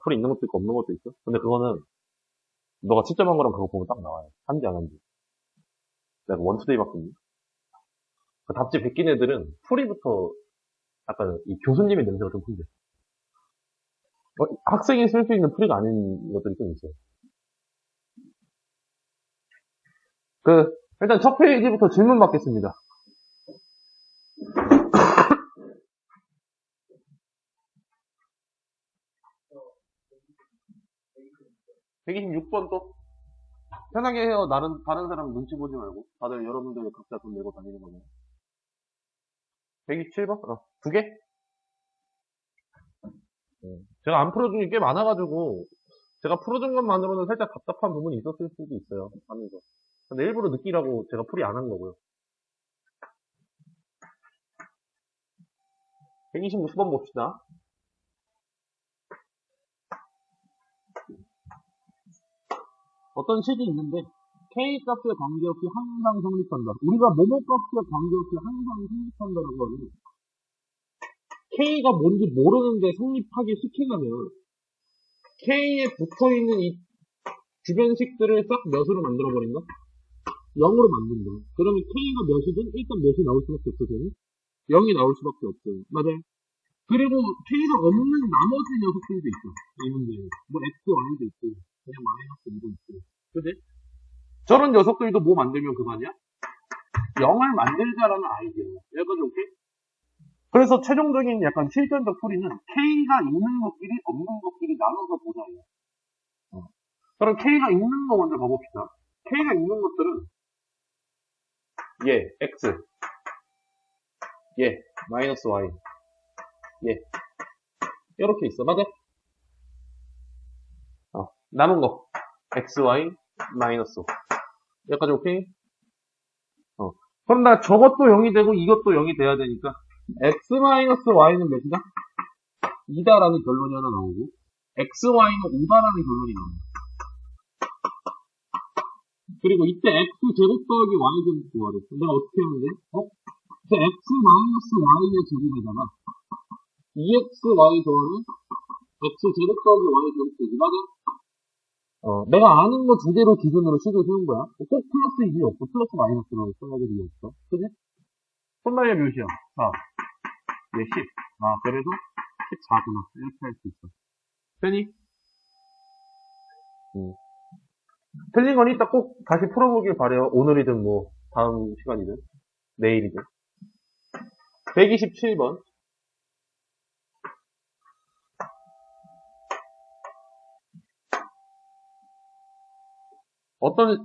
풀이 있는 것도 있고 없는 것도 있어. 근데 그거는 너가 채점한 거랑 그거 보면 딱 나와요. 한지 안 한지. 내가 원투데이 봤거든. 그 답지 베낀 애들은 풀이부터 약간 이 교수님의 냄새가 좀 풍겨. 학생이 쓸 수 있는 풀이가 아닌 것들이 좀 있어요. 일단 첫 페이지부터 질문 받겠습니다. (126번) 또 편하게 해요. 다른 사람 눈치 보지 말고. 다들 여러분들 각자 돈 내고 다니는 거예요. 127번? 두 개? 제가 안 풀어준 게 꽤 많아가지고, 제가 풀어준 것만으로는 살짝 답답한 부분이 있었을 수도 있어요. 하면서. 근데 일부러 느끼라고 제가 풀이 안 한 거고요. 126번 봅시다. 어떤 식이 있는데, K값에 관계없이 항상 성립한다. 우리가 뭐뭐 값에 관계없이 항상 성립한다라고 하면, K가 뭔지 모르는데 성립하게 시키려면, K에 붙어있는 이 주변식들을 싹 몇으로 만들어버린다? 0으로 만든다. 그러면 K가 몇이든 일단 몇이 나올 수밖에 없거든요. 0이 나올 수밖에 없어요. 맞아요. 그리고 K가 없는 나머지 녀석들도 있어. 이 문제에. 뭐 X, Y도 있고, 그냥 마이너스 2도 있고. 그지? 저런 녀석들도 뭐 만들면 그만이야? 0을 만들자라는 아이디어야. 여기까지 오케이? 그래서 최종적인 약간 실전적 풀이는 K가 있는 것끼리 없는 것끼리 나눠서 보자예요. 그럼 K가 있는 거 먼저 봐봅시다. K가 있는 것들은 X, 마이너스 Y, 이렇게 있어. 맞아? 남은 거 X, Y, 마이너스 5. 여기까지 오케이? 그럼 나 저것도 0이 되고 이것도 0이 돼야 되니까 X 마이너스 Y는 몇이다? 2다라는 결론이 하나 나오고 X, Y는 5다라는 결론이 나옵니다. 그리고 이때 X 제곱 더하기 Y 제곱 구하래. 내가 어떻게 하면 돼? X 마이너스 Y의 제곱에다가 2XY 더하면 X 제곱 더하기 Y 제곱 되지. 맞아? 내가 아는 거 두 개로 기준으로 식을 세운 거야. 꼭 플러스 2이 없고 플러스 마이너스로 써야 될 이유 없어. 그지? 손말이야 몇이야? 4. 10. 그래서 14구나. 이렇게 할 수 있어. 되니? 틀린 건 이따 꼭 다시 풀어보길 바래요. 오늘이든 뭐 다음 시간이든 내일이든. 127번.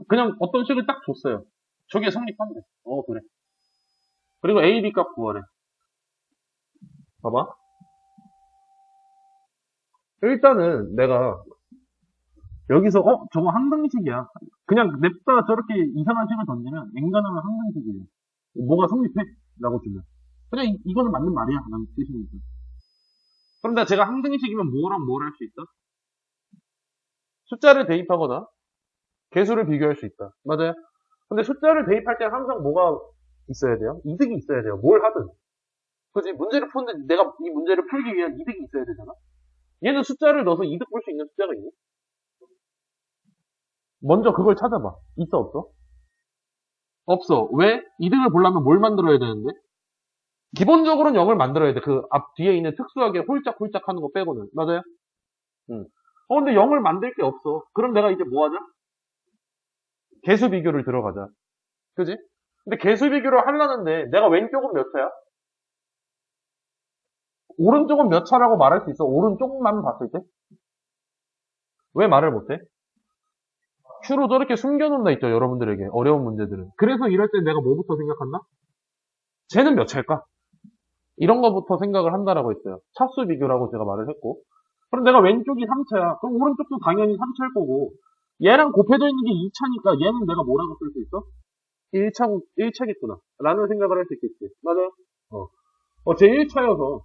그냥 어떤 식을 딱 줬어요. 저게 성립한대. 그래. 그리고 A, B 값 구하래. 봐봐. 일단은 내가 여기서 저거 항등식이야. 그냥 냅다 저렇게 이상한 식을 던지면 인간은 항등식이에요. 뭐가 성립해? 라고 주면. 그냥 이거는 맞는 말이야. 라는 뜻이니까. 그런데 제가 항등식이면 뭐랑 뭘 할 수 있다? 숫자를 대입하거나 개수를 비교할 수 있다. 맞아요? 근데 숫자를 대입할 때 항상 뭐가 있어야 돼요? 이득이 있어야 돼요. 뭘 하든. 그치? 문제를 푸는데 내가 이 문제를 풀기 위한 이득이 있어야 되잖아? 얘는 숫자를 넣어서 이득 볼 수 있는 숫자가 있니? 먼저 그걸 찾아봐. 있어, 없어? 없어. 왜? 이득을 보려면 뭘 만들어야 되는데? 기본적으로는 0을 만들어야 돼. 그 앞 뒤에 있는 특수하게 홀짝홀짝 하는 거 빼고는. 맞아요? 근데 0을 만들 게 없어. 그럼 내가 이제 뭐 하자? 개수 비교를 들어가자. 그지? 근데 개수 비교를 하려는데 내가 왼쪽은 몇 차야? 오른쪽은 몇 차라고 말할 수 있어? 오른쪽만 봤을 때? 왜 말을 못해? Q로 저렇게 숨겨놓는다 있죠, 여러분들에게. 어려운 문제들은. 그래서 이럴 때 내가 뭐부터 생각한다? 쟤는 몇 차일까? 이런 거부터 생각을 한다라고 했어요. 차수 비교라고 제가 말을 했고. 그럼 내가 왼쪽이 3차야. 그럼 오른쪽도 당연히 3차일 거고. 얘랑 곱해져 있는 게 2차니까 얘는 내가 뭐라고 쓸 수 있어? 1차겠구나. 라는 생각을 할 수 있겠지. 맞아요? 제 1차여서,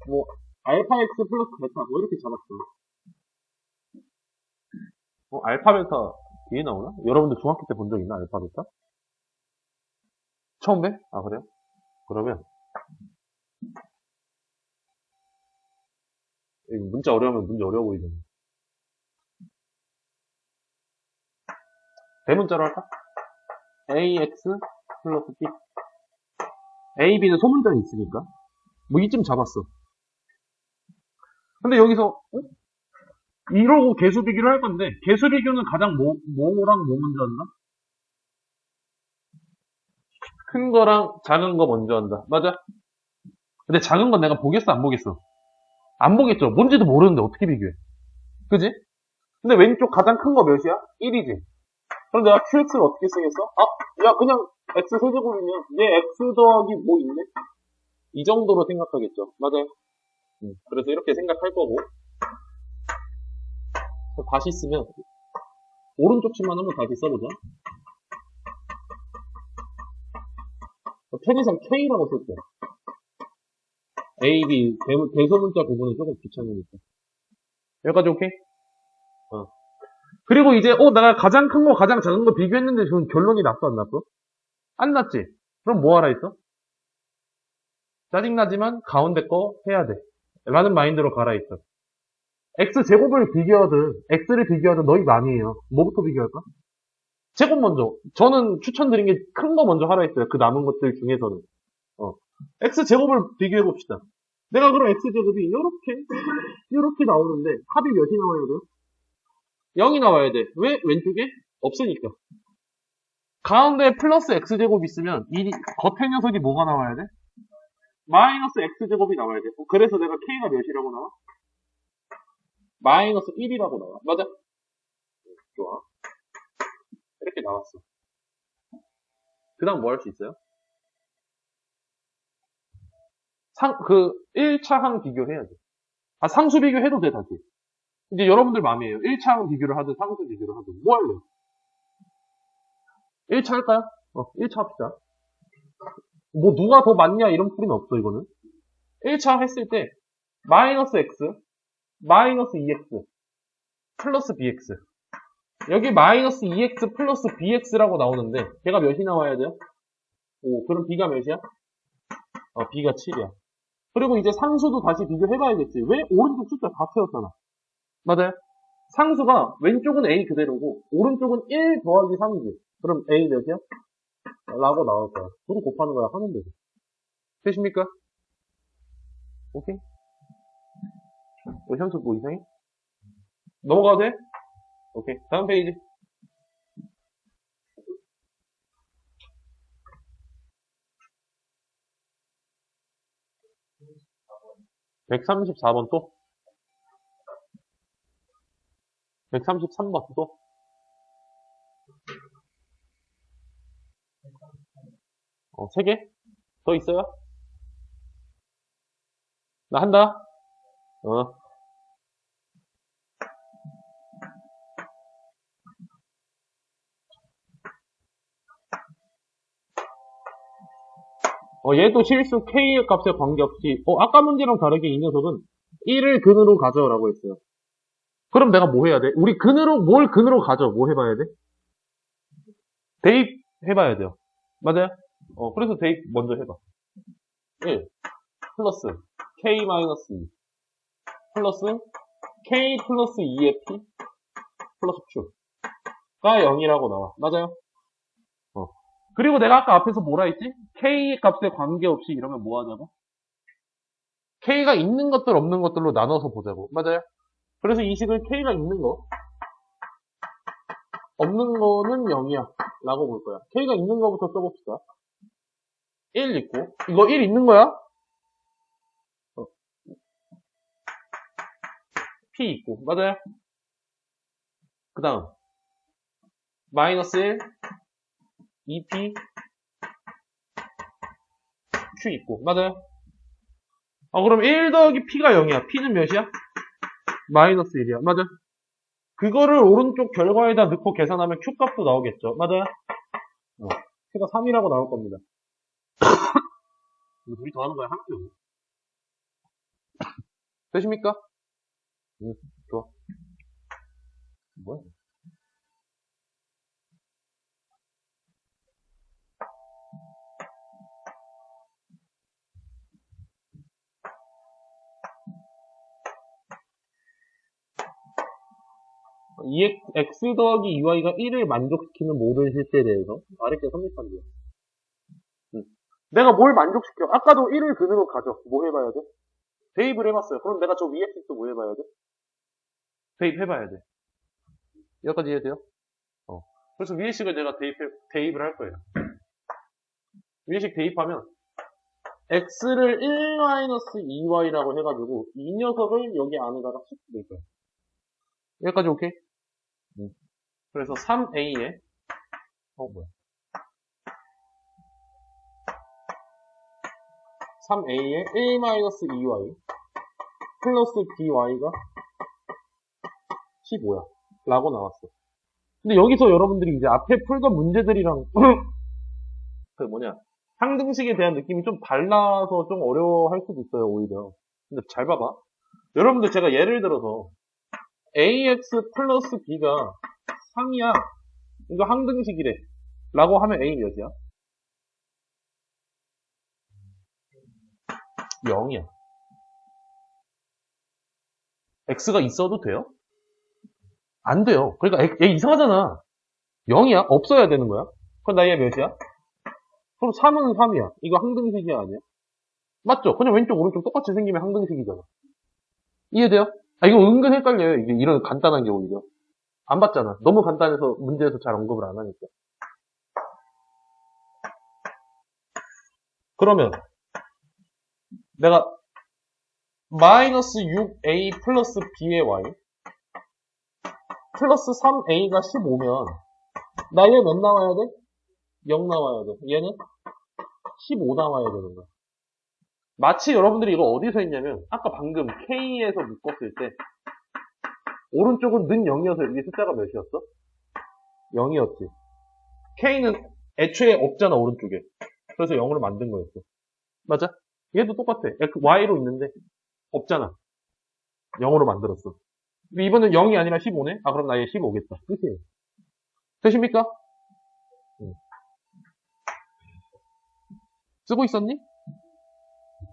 뭐, 알파 x 플러스 베타, 뭐 이렇게 잡았어. 알파 베타 뒤에 나오나? 여러분들 중학교 때 본 적 있나? 알파 베타? 처음 배? 그래요? 그러면 문자 어려우면 문제 어려워 보이잖아. 대문자로 할까? ax 플러스 b. a, b는 소문자에 있으니까. 뭐 이쯤 잡았어. 근데 여기서 이러고 개수 비교를 할 건데 개수 비교는 가장 뭐랑 뭐 먼저 한다? 큰 거랑 작은 거 먼저 한다. 맞아? 근데 작은 건 내가 보겠어 안 보겠어? 안 보겠죠. 뭔지도 모르는데 어떻게 비교해? 그지? 근데 왼쪽 가장 큰 거 몇이야? 1이지. 그럼 내가 qx를 어떻게 쓰겠어? 야 그냥 x 세제곱이면 얘 x 더하기 뭐 있네? 이 정도로 생각하겠죠. 맞아요? 그래서 이렇게 생각할 거고 다시 쓰면 오른쪽 층만 한번 다시 써보자. 편의상 K라고 쓸게. A, B, 대소문자 부분은 조금 귀찮으니까. 여기까지 오케이? 그리고 이제, 내가 가장 큰 거, 가장 작은 거 비교했는데 지금 결론이 났어, 안 났어? 안 났지? 그럼 뭐 하라 했어? 짜증나지만 가운데 거 해야 돼. 라는 마인드로 가라 했어. X제곱을 비교하든, X를 비교하든 너희 남이에요. 뭐부터 비교할까? 제곱 먼저. 저는 추천드린 게 큰 거 먼저 하라 했어요. 그 남은 것들 중에서는. X제곱을 비교해봅시다. 내가 그럼 X제곱이 요렇게 나오는데, 합이 몇이 나와야 돼요? 0이 나와야 돼. 왜? 왼쪽에? 없으니까. 가운데 플러스 X제곱 있으면, 이 겉에 녀석이 뭐가 나와야 돼? 마이너스 X제곱이 나와야 돼. 그래서 내가 K가 몇이라고 나와? 마이너스 1이라고 나와. 맞아? 좋아. 이렇게 나왔어. 그 다음 뭐 할 수 있어요? 1차 항 비교해야 돼. 상수 비교해도 돼, 다시. 이제 여러분들 맘이에요. 1차 항 비교를 하든 상수 비교를 하든. 뭐 할래요? 1차 할까요? 1차 합시다. 뭐 누가 더 많냐 이런 풀이는 없어, 이거는. 1차 했을 때, 마이너스 x, 마이너스 2x, 플러스 bx. 여기 마이너스 2x 플러스 bx라고 나오는데, 걔가 몇이 나와야 돼요? 그럼 b가 몇이야? b가 7이야. 그리고 이제 상수도 다시 비교해봐야겠지. 왜? 오른쪽 숫자 다 채웠잖아. 맞아요? 상수가 왼쪽은 a 그대로고, 오른쪽은 1 더하기 3이지. 그럼 a 몇이야? 라고 나올 거야. 둘이 곱하는 거야. 하면 되지. 되십니까? 오케이? 현수 뭐 이상해? 넘어가도 돼? 오케이. 다음 페이지. (134번) 또? 133번 또? 세 개? 더 있어요? 나 한다. 얘도 실수 K의 값에 관계없이, 아까 문제랑 다르게 이 녀석은 1을 근으로 가져라고 했어요. 그럼 내가 뭐 해야 돼? 우리 뭘 근으로 가져? 뭐 해봐야 돼? 대입 해봐야 돼요. 맞아요? 그래서 대입 먼저 해봐. 1 플러스 K 마이너스 2 플러스 K 플러스 2의 P 플러스 Q가 0이라고 나와. 맞아요? 그리고 내가 아까 앞에서 뭐라 했지? K 값에 관계없이 이러면 뭐 하자고? K가 있는 것들 없는 것들로 나눠서 보자고. 맞아요? 그래서 이 식을 K가 있는 거 없는 거는 0이야 라고 볼 거야. K가 있는 거부터 써봅시다. 1 있고 이거 1 있는 거야? P 있고 맞아요? 그 다음 마이너스 1 2P Q 있고 맞아요? 그럼 1 더하기 P가 0이야. P는 몇이야? 마이너스 1이야. 맞아? 그거를 오른쪽 결과에다 넣고 계산하면 Q 값도 나오겠죠. 맞아요? Q가 3이라고 나올 겁니다. 둘이 더하는 거야. 하나도. 되십니까? 좋아. 뭐야? x 더하기 2y가 1을 만족시키는 모든 실제에 대해서 아랫게 성립한대요. 내가 뭘 만족시켜? 아까도 1을 그대로 가져. 뭐 해봐야 돼? 대입을 해봤어요. 그럼 내가 저 위에 식도 뭐 해봐야 돼? 대입해봐야 돼. 여기까지 이해돼요? 그래서 위에 식을 내가 대입을 할 거예요. 위에 식 대입하면 x를 1-2y라고 해가지고 이 녀석을 여기 안에다가 쭉 넣을 거예요. 여기까지 오케이? 그래서 3a에 3a에 1-2y 플러스 by가 15야 라고 나왔어. 근데 여기서 여러분들이 이제 앞에 풀던 문제들이랑 상등식에 대한 느낌이 좀 달라서 좀 어려워할 수도 있어요, 오히려. 근데 잘 봐봐. 여러분들 제가 예를 들어서 ax 플러스 b가 3이야. 이거 항등식이래. 라고 하면 a 몇이야? 0이야. x가 있어도 돼요? 안 돼요. 그러니까 얘 이상하잖아. 0이야? 없어야 되는 거야? 그럼 나 얘 몇이야? 그럼 3은 3이야. 이거 항등식이 아니야? 맞죠? 그냥 왼쪽 오른쪽 똑같이 생기면 항등식이잖아. 이해돼요? 이거 은근 헷갈려요. 이게 이런 간단한 게 오히려. 안 봤잖아. 너무 간단해서 문제에서 잘 언급을 안 하니까. 그러면 내가 마이너스 6a 플러스 b의 y 플러스 3a가 15면 나 얘 몇 나와야 돼? 0 나와야 돼. 얘는 15 나와야 되는 거야. 마치 여러분들이 이거 어디서 했냐면 아까 방금 k에서 묶었을 때 오른쪽은 는 0이어서 여기 숫자가 몇이었어? 0이었지. k는 애초에 없잖아, 오른쪽에. 그래서 0으로 만든 거였어. 맞아? 얘도 똑같아. y로 있는데 없잖아. 0으로 만들었어. 이번엔 0이 아니라 15네? 그럼 나 얘 15겠다. 끝이에요. 되십니까? 쓰고 있었니?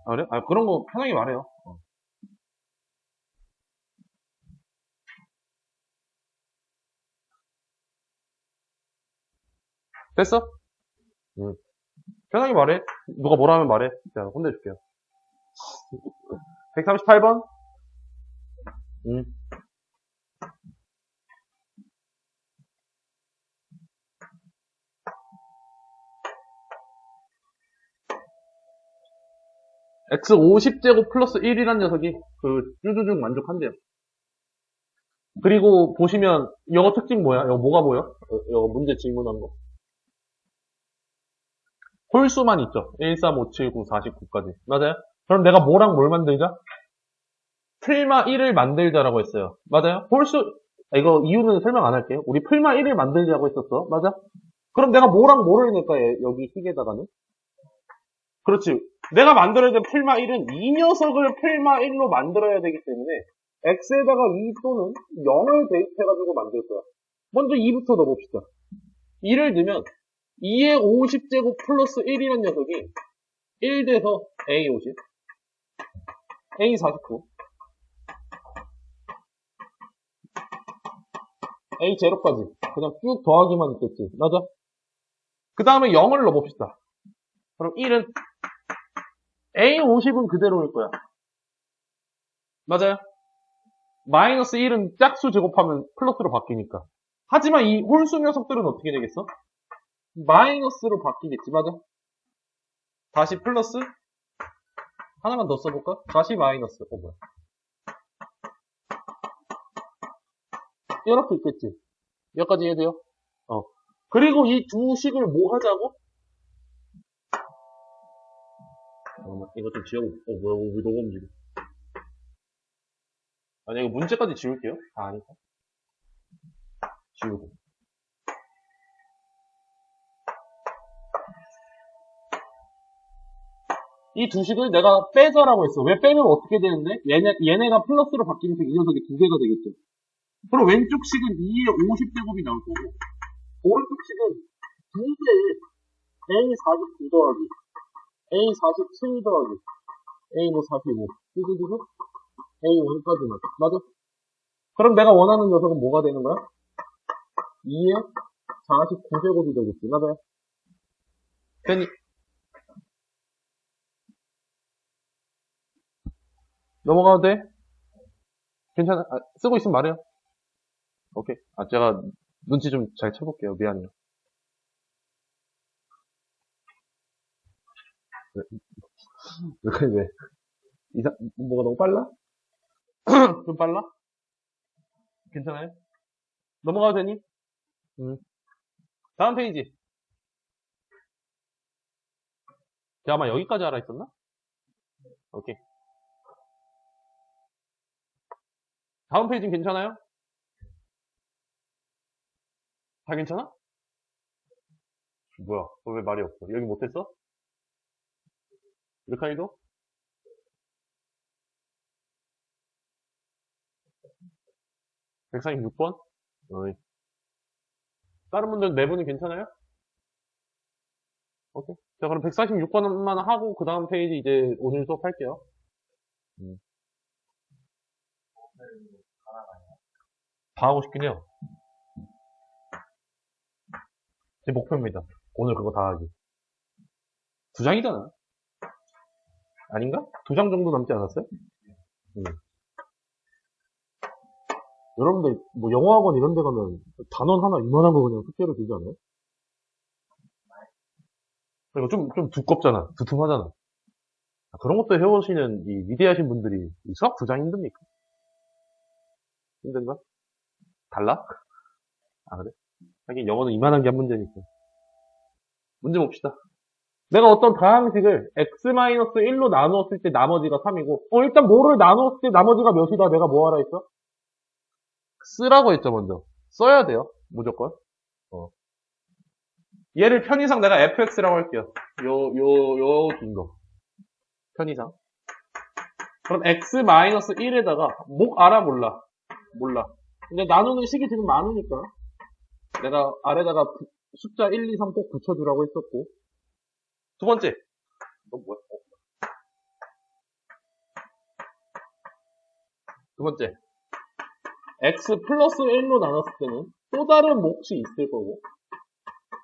그래? 그런 거 편하게 말해요. 됐어? 편하게 말해. 누가 뭐라 하면 말해. 제가 혼내줄게요. 138번? x 50제곱 플러스 1이란 녀석이 쭈쭈쭈 만족한대요. 그리고 보시면 이거 특징 뭐야? 이거 뭐가 보여? 이거 문제 질문한 거. 홀수만 있죠. 1, 3, 5, 7, 9, 49까지. 맞아요? 그럼 내가 뭐랑 뭘 만들자? 풀마 1을 만들자라고 했어요. 맞아요? 이거 이유는 설명 안 할게요. 우리 풀마 1을 만들자고 했었어. 맞아? 그럼 내가 뭐랑 뭐를 넣을까? 여기 식에다가는? 그렇지. 내가 만들어야 될 풀마 1은 이 녀석을 풀마 1로 만들어야 되기 때문에 x에다가 2 또는 0을 대입해가지고 만들 거야. 먼저 2부터 넣어봅시다. 2를 넣으면 2의 50제곱 플러스 1이라는 녀석이 1 돼서 a 50, a 49, a 제로까지 그냥 쭉 더하기만 있겠지. 맞아? 그 다음에 0을 넣어봅시다. 그럼 1은 a 50은 그대로일 거야. 맞아요? 마이너스 1은 짝수 제곱하면 플러스로 바뀌니까. 하지만 이 홀수 녀석들은 어떻게 되겠어? 마이너스로 바뀌겠지. 맞아? 다시 플러스 하나만 더 써볼까? 다시 마이너스. 뭐야? 이렇게 있겠지. 여기까지 이해돼요? 그리고 이 두 식을 뭐 하자고? 이거 좀 지우고. 뭐야, 왜 너가 움직여? 아니, 이거 문제까지 지울게요. 아니까. 지우고. 이 두 식을 내가 빼자라고 했어. 왜 빼면 어떻게 되는데? 얘네가 플러스로 바뀌면서 이 녀석이 두 개가 되겠죠. 그럼 왼쪽 식은 2의 50제곱이 나올 거고, 오른쪽 식은 2개의 a 49 더하기, a 47 더하기, a 뭐 45, 그리고 a 1까지만. 맞아? 그럼 내가 원하는 녀석은 뭐가 되는 거야? 2의 49제곱이 되겠지. 맞아요. 됐니? 넘어가도 돼? 괜찮아? 쓰고 있으면 말해요. 오케이. 제가 눈치 좀 잘 쳐볼게요. 미안해요. 왜? 뭐가 너무 빨라? 좀 빨라? 괜찮아요? 넘어가도 되니? 다음 페이지. 제가 아마 여기까지 알아 있었나? 오케이. 다음 페이지는 괜찮아요? 다 괜찮아? 뭐야? 왜 말이 없어? 여기 못했어? 이렇게도? (146번) 어이. 다른 분들 네 분이 괜찮아요? 오케이. 자, 그럼 146번만 하고, 그 다음 페이지 이제 오늘 수업 할게요. 다 하고 싶긴 해요. 제 목표입니다. 오늘 그거 다 하기. 2장이잖아. 아닌가? 2장 정도 남지 않았어요? 여러분들, 뭐, 영어학원 이런 데 가면 단원 하나 이만한 거 그냥 숙제로 주지 않아요? 이거 좀 두껍잖아. 두툼하잖아. 그런 것도 해오시는 이 위대하신 분들이 이 수학 2장 힘듭니까? 힘든가? 달라? 그래? 하긴 영어는 이만한 게 한 문제니까. 문제 봅시다. 내가 어떤 다항식을 x-1로 나누었을 때 나머지가 3이고, 일단 뭐를 나누었을 때 나머지가 몇이다 내가 뭐 하라 했어? 쓰라고 했죠, 먼저. 써야 돼요, 무조건. 얘를 편의상 내가 fx라고 할게요. 긴 거. 편의상. 그럼 x-1에다가, 알아, 몰라? 몰라. 근데 나누는 식이 지금 많으니까, 내가 아래다가 숫자 1, 2, 3 꼭 붙여주라고 했었고. 두 번째. 뭐야? 두 번째. x 플러스 1로 나눴을 때는 또 다른 몫이 있을 거고,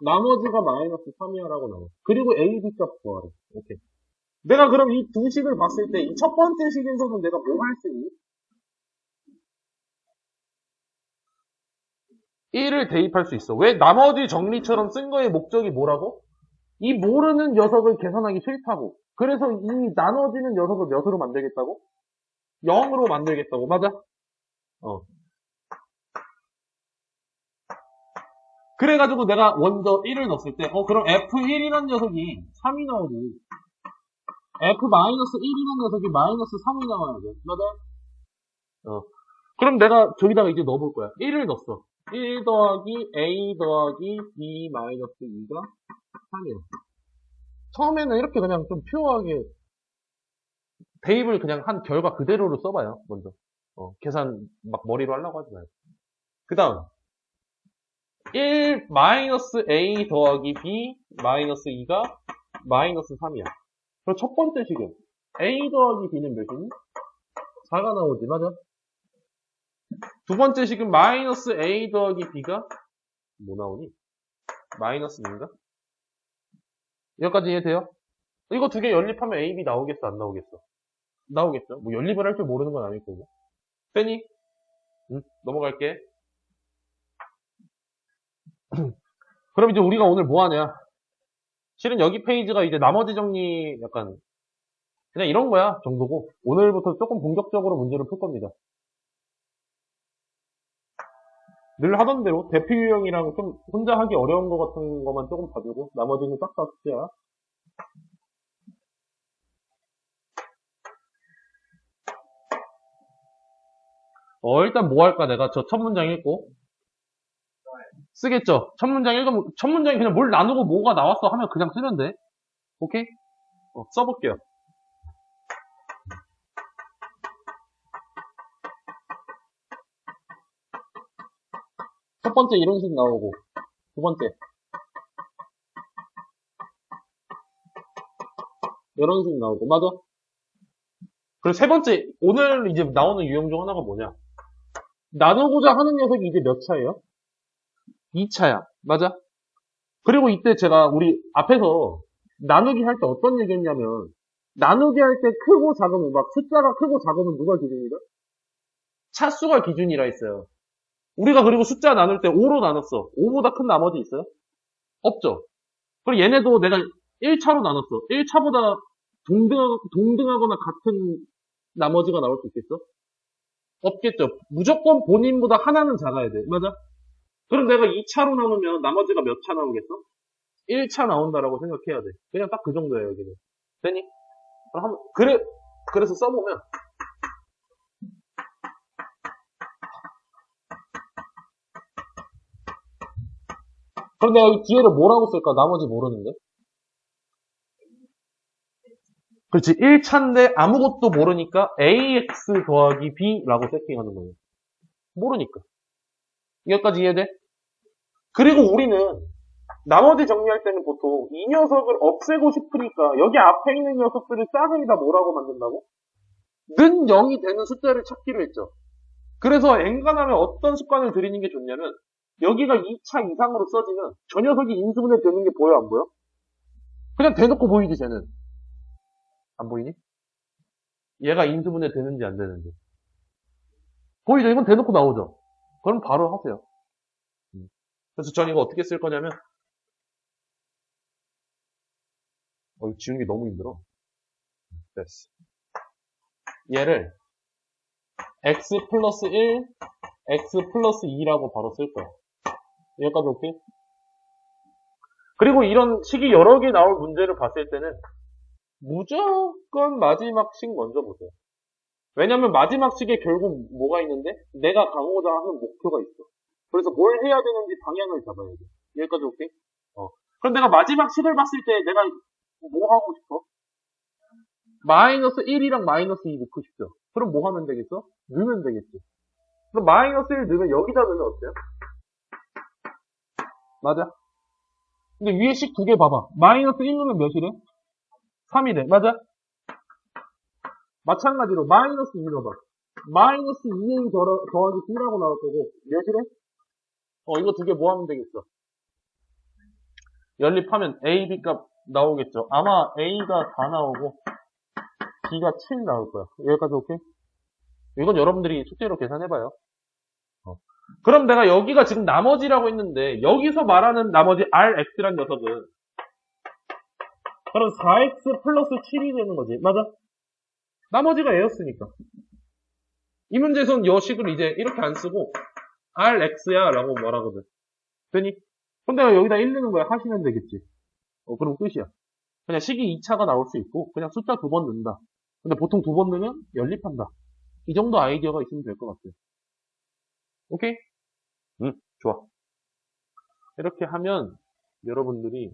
나머지가 마이너스 3이야라고 나와. 그리고 a, b 값 구하래. 오케이. 내가 그럼 이 두 식을 봤을 때 이 첫 번째 식에서는 내가 뭐 할 수 있니? 1을 대입할 수 있어. 왜? 나머지 정리처럼 쓴 거의 목적이 뭐라고? 이 모르는 녀석을 계산하기 싫다고. 그래서 이 나눠지는 녀석을 몇으로 만들겠다고? 0으로 만들겠다고. 맞아? 그래가지고 내가 먼저 1을 넣었을 때, 그럼 F1이라는 녀석이 3이 나오고, F-1이라는 녀석이 마이너스 3이 나와야 돼. 맞아? 그럼 내가 저기다가 이제 넣어볼 거야. 1을 넣었어. 1 더하기 A 더하기 B 마이너스 2가 3이야. 처음에는 이렇게 그냥 좀 퓨어하게 대입을 그냥 한 결과 그대로로 써봐요. 먼저. 계산 막 머리로 하려고 하지 말고. 그 다음 1 마이너스 A 더하기 B 마이너스 2가 마이너스 3이야. 그럼 첫 번째 식은 A 더하기 B는 몇이니? 4가 나오지, 맞아? 두 번째 식은 마이너스 A 더하기 B가 뭐 나오니? 마이너스 2인가? 여기까지 이해돼요? 이거 두 개 연립하면 A, B 나오겠어, 안 나오겠어? 나오겠죠? 뭐 연립을 할 줄 모르는 건 아닐 거고. 빼니? 넘어갈게. 그럼 이제 우리가 오늘 뭐 하냐? 실은 여기 페이지가 이제 나머지 정리 약간 그냥 이런 거야 정도고, 오늘부터 조금 본격적으로 문제를 풀 겁니다. 늘 하던 대로 대표 유형이랑 좀 혼자 하기 어려운 거 같은 것만 조금 봐주고 나머지는 싹 다 숙제야. 일단 뭐 할까? 내가 저 첫 문장 읽고 쓰겠죠? 첫 문장 읽으면 첫 문장이 그냥 뭘 나누고 뭐가 나왔어 하면 그냥 쓰면 돼. 오케이? 써볼게요. 첫 번째 이런 식 나오고, 두 번째 이런 식 나오고, 맞아? 그리고 세 번째, 오늘 이제 나오는 유형 중 하나가 뭐냐? 나누고자 하는 녀석이 이제 몇 차예요? 2차야. 맞아? 그리고 이때 제가 우리 앞에서 나누기 할 때 어떤 얘기 했냐면, 나누기 할 때 크고 작으면, 막 숫자가 크고 작으면 누가 기준이다? 차수가 기준이라 했어요. 우리가 그리고 숫자 나눌 때 5로 나눴어. 5보다 큰 나머지 있어요? 없죠. 그리고 얘네도 내가 1차로 나눴어. 1차보다 동등하거나 같은 나머지가 나올 수 있겠어? 없겠죠. 무조건 본인보다 하나는 작아야 돼. 맞아? 그럼 내가 2차로 나누면 나머지가 몇 차 나오겠어? 1차 나온다라고 생각해야 돼. 그냥 딱 그 정도야, 여기는. 되니? 그래서 써보면, 그럼 내가 이 뒤에를 뭐라고 쓸까? 나머지 모르는데. 그렇지. 1차인데 아무것도 모르니까 ax 더하기 b라고 세팅하는 거예요. 모르니까. 여기까지 이해돼? 그리고 우리는 나머지 정리할 때는 보통 이 녀석을 없애고 싶으니까 여기 앞에 있는 녀석들을 싹을 다 뭐라고 만든다고? 는 0이 되는 숫자를 찾기로 했죠. 그래서 엔간하면 어떤 습관을 들이는 게 좋냐면 여기가 2차 이상으로 써지면 저 녀석이 인수분해 되는 게 보여 안 보여? 그냥 대놓고 보이지 쟤는. 안 보이니? 얘가 인수분해 되는지 안 되는지. 보이죠? 이건 대놓고 나오죠? 그럼 바로 하세요. 그래서 전 이거 어떻게 쓸 거냐면 이거 지우는 게 너무 힘들어. 됐어. 얘를 x 플러스 1, x 플러스 2라고 바로 쓸 거야. 여기까지 오케이? 그리고 이런 식이 여러 개 나올 문제를 봤을 때는 무조건 마지막 식 먼저 보세요. 왜냐면 마지막 식에 결국 뭐가 있는데 내가 가고자 하는 목표가 있어. 그래서 뭘 해야 되는지 방향을 잡아야 돼. 여기까지 오케이? 그럼 내가 마지막 식을 봤을 때 내가 뭐 하고 싶어? 마이너스 1이랑 마이너스 2 넣고 싶죠. 그럼 뭐 하면 되겠어? 넣으면 되겠지. 그럼 마이너스 1 넣으면 여기다 넣으면 어때요? 맞아. 근데 위에 식 두 개 봐봐. 마이너스 1 넣으면 몇이래? 3이래. 맞아? 마찬가지로 마이너스 2 넣어봐. 마이너스 2a 더하기 2라고 나올 거고 몇이래? 이거 두 개 뭐 하면 되겠어? 연립하면 a, b 값 나오겠죠. 아마 a가 4 나오고 b가 7 나올 거야. 여기까지 오케이? 이건 여러분들이 숙제로 계산해봐요. 그럼 내가 여기가 지금 나머지라고 했는데 여기서 말하는 나머지 rx란 녀석은 그럼 4x 플러스 7이 되는 거지. 맞아? 나머지가 얘였으니까. 이 문제에서는 여식을 이제 이렇게 안 쓰고 rx야 라고 말하거든. 되니? 그럼 내가 여기다 1 넣는 거야. 하시면 되겠지. 그럼 끝이야. 그냥 식이 2차가 나올 수 있고 그냥 숫자 2번 넣는다. 근데 보통 2번 넣으면 연립한다. 이 정도 아이디어가 있으면 될 것 같아요. 오케이? 좋아. 이렇게 하면 여러분들이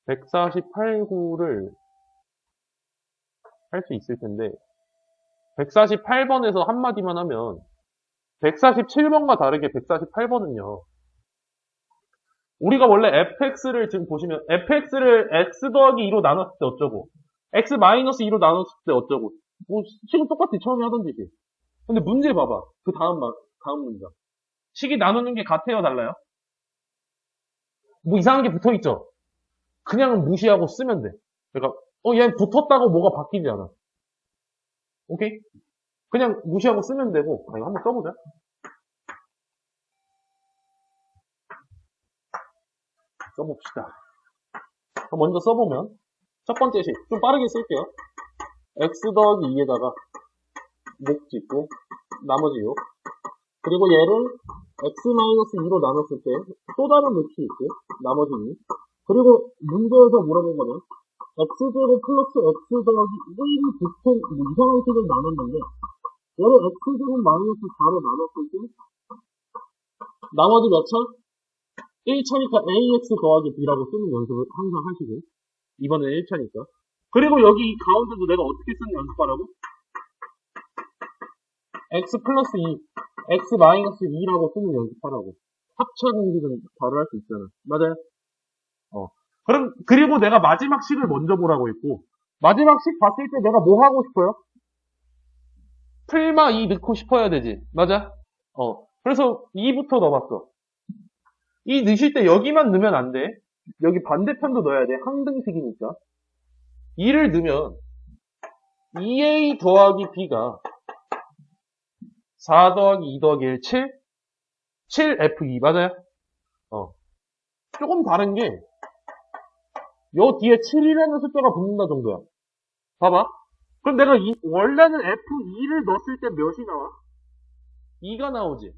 (148구를) 할 수 있을 텐데 148번에서 한마디만 하면 147번과 다르게 148번은요. 우리가 원래 fx를 지금 보시면 fx를 x 더하기 2로 나눴을 때 어쩌고 x 마이너스 2로 나눴을 때 어쩌고 뭐 식은 똑같이 처음에 하던 짓이. 근데 문제 봐봐. 그 다음 문장. 식이 나누는 게 같아요 달라요? 뭐 이상한 게 붙어있죠? 그냥 무시하고 쓰면 돼. 그러니까 얘 붙었다고 뭐가 바뀌지 않아. 오케이? 그냥 무시하고 쓰면 되고 이거 한번 써보자. 써봅시다. 먼저 써보면 첫 번째 식 좀 빠르게 쓸게요. x 더하기 2에다가 목 짓고 나머지 6 그리고 얘를 x-2로 나눴을 때 또 다른 몫이 있고 나머지 2 그리고 문제에서 물어본 거는 x제곱 플러스 x 더하기 1이 보통 이상한 식을 나눴는데 얘를 x제곱 마이너스 4로 나눴을 때 나머지 몇 차? 1차니까 ax 더하기 b라고 쓰는 연습을 항상 하시고 이번엔 1차니까 그리고 여기 가운데도 내가 어떻게 쓰는 연습하라고? x 플러스 2 x 마이너스 2라고 쓰는 연습하라고 합차 공식은 바로 할 수 있잖아. 맞아요? 그리고 내가 마지막 식을 먼저 보라고 했고 마지막 식 봤을 때 내가 뭐 하고 싶어요? 풀마 2 넣고 싶어야 되지. 맞아? 그래서 2부터 넣어봤어. 2 넣으실 때 여기만 넣으면 안 돼. 여기 반대편도 넣어야 돼. 항등식이니까. 2를 넣으면 2a 더하기 b가 4 더하기 2 더하기 1, 7? 7f2 맞아요? 조금 다른 게 요 뒤에 7이라는 숫자가 붙는다 정도야. 봐봐. 그럼 내가 원래는 f2를 넣었을 때 몇이 나와? 2가 나오지.